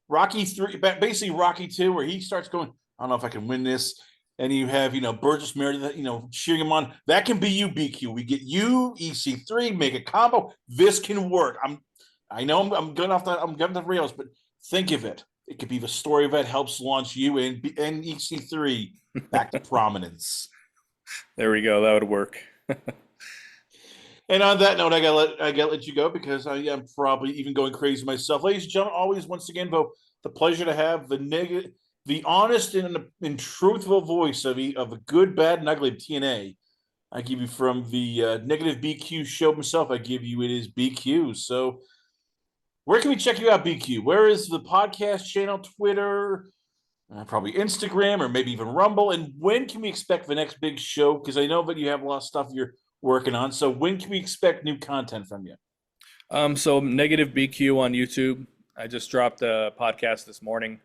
Rocky 3, basically Rocky 2, where he starts going, I don't know if I can win this. and you have, Burgess Meredith, cheering him on. That can be you, BQ. We get you, EC3, make a combo. This can work. I know I'm going off I'm getting the rails, but think of it. It could be the story that helps launch you and EC3 back to prominence. There we go. That would work. And on that note, I gotta let you go because I am probably even going crazy myself. Ladies and gentlemen, always once again, though, the pleasure to have the honest and truthful voice of a good, bad, and ugly of TNA. I give you from the negative BQ show himself. I give you it is BQ. So where can we check you out, BQ? Where is the podcast channel, Twitter, probably Instagram, or maybe even Rumble? And when can we expect the next big show? Because I know that you have a lot of stuff you're working on. So when can we expect new content from you? So negative BQ on YouTube. I just dropped a podcast this morning.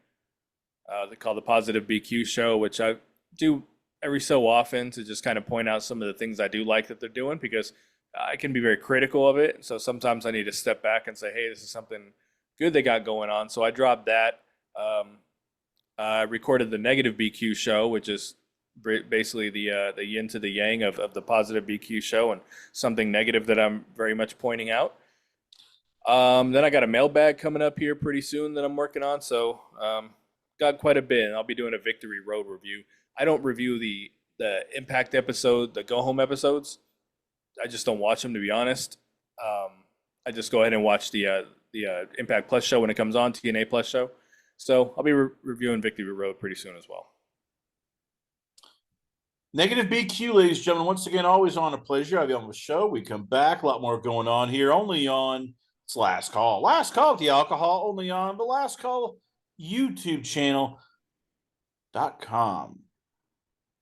They call the Positive BQ Show, which I do every so often to just kind of point out some of the things I do like that they're doing, because I can be very critical of it. So sometimes I need to step back and say, hey, this is something good they got going on. So I dropped that. I recorded the Negative BQ Show, which is basically the yin to the yang of the Positive BQ Show, and something negative that I'm very much pointing out. Then I got a mailbag coming up here pretty soon that I'm working on. So got quite a bit, and I'll be doing a Victory Road review. I don't review the Impact episode, the Go Home episodes. I just don't watch them, to be honest. I just go ahead and watch the Impact Plus show when it comes on, TNA Plus show. So I'll be reviewing Victory Road pretty soon as well. Negative BQ, ladies and gentlemen. Once again, always on a pleasure. I'll be on the show. We come back. A lot more going on here. Only on it's Last Call. Last Call with the Alcohol. Only on the Last Call YouTube channel.com.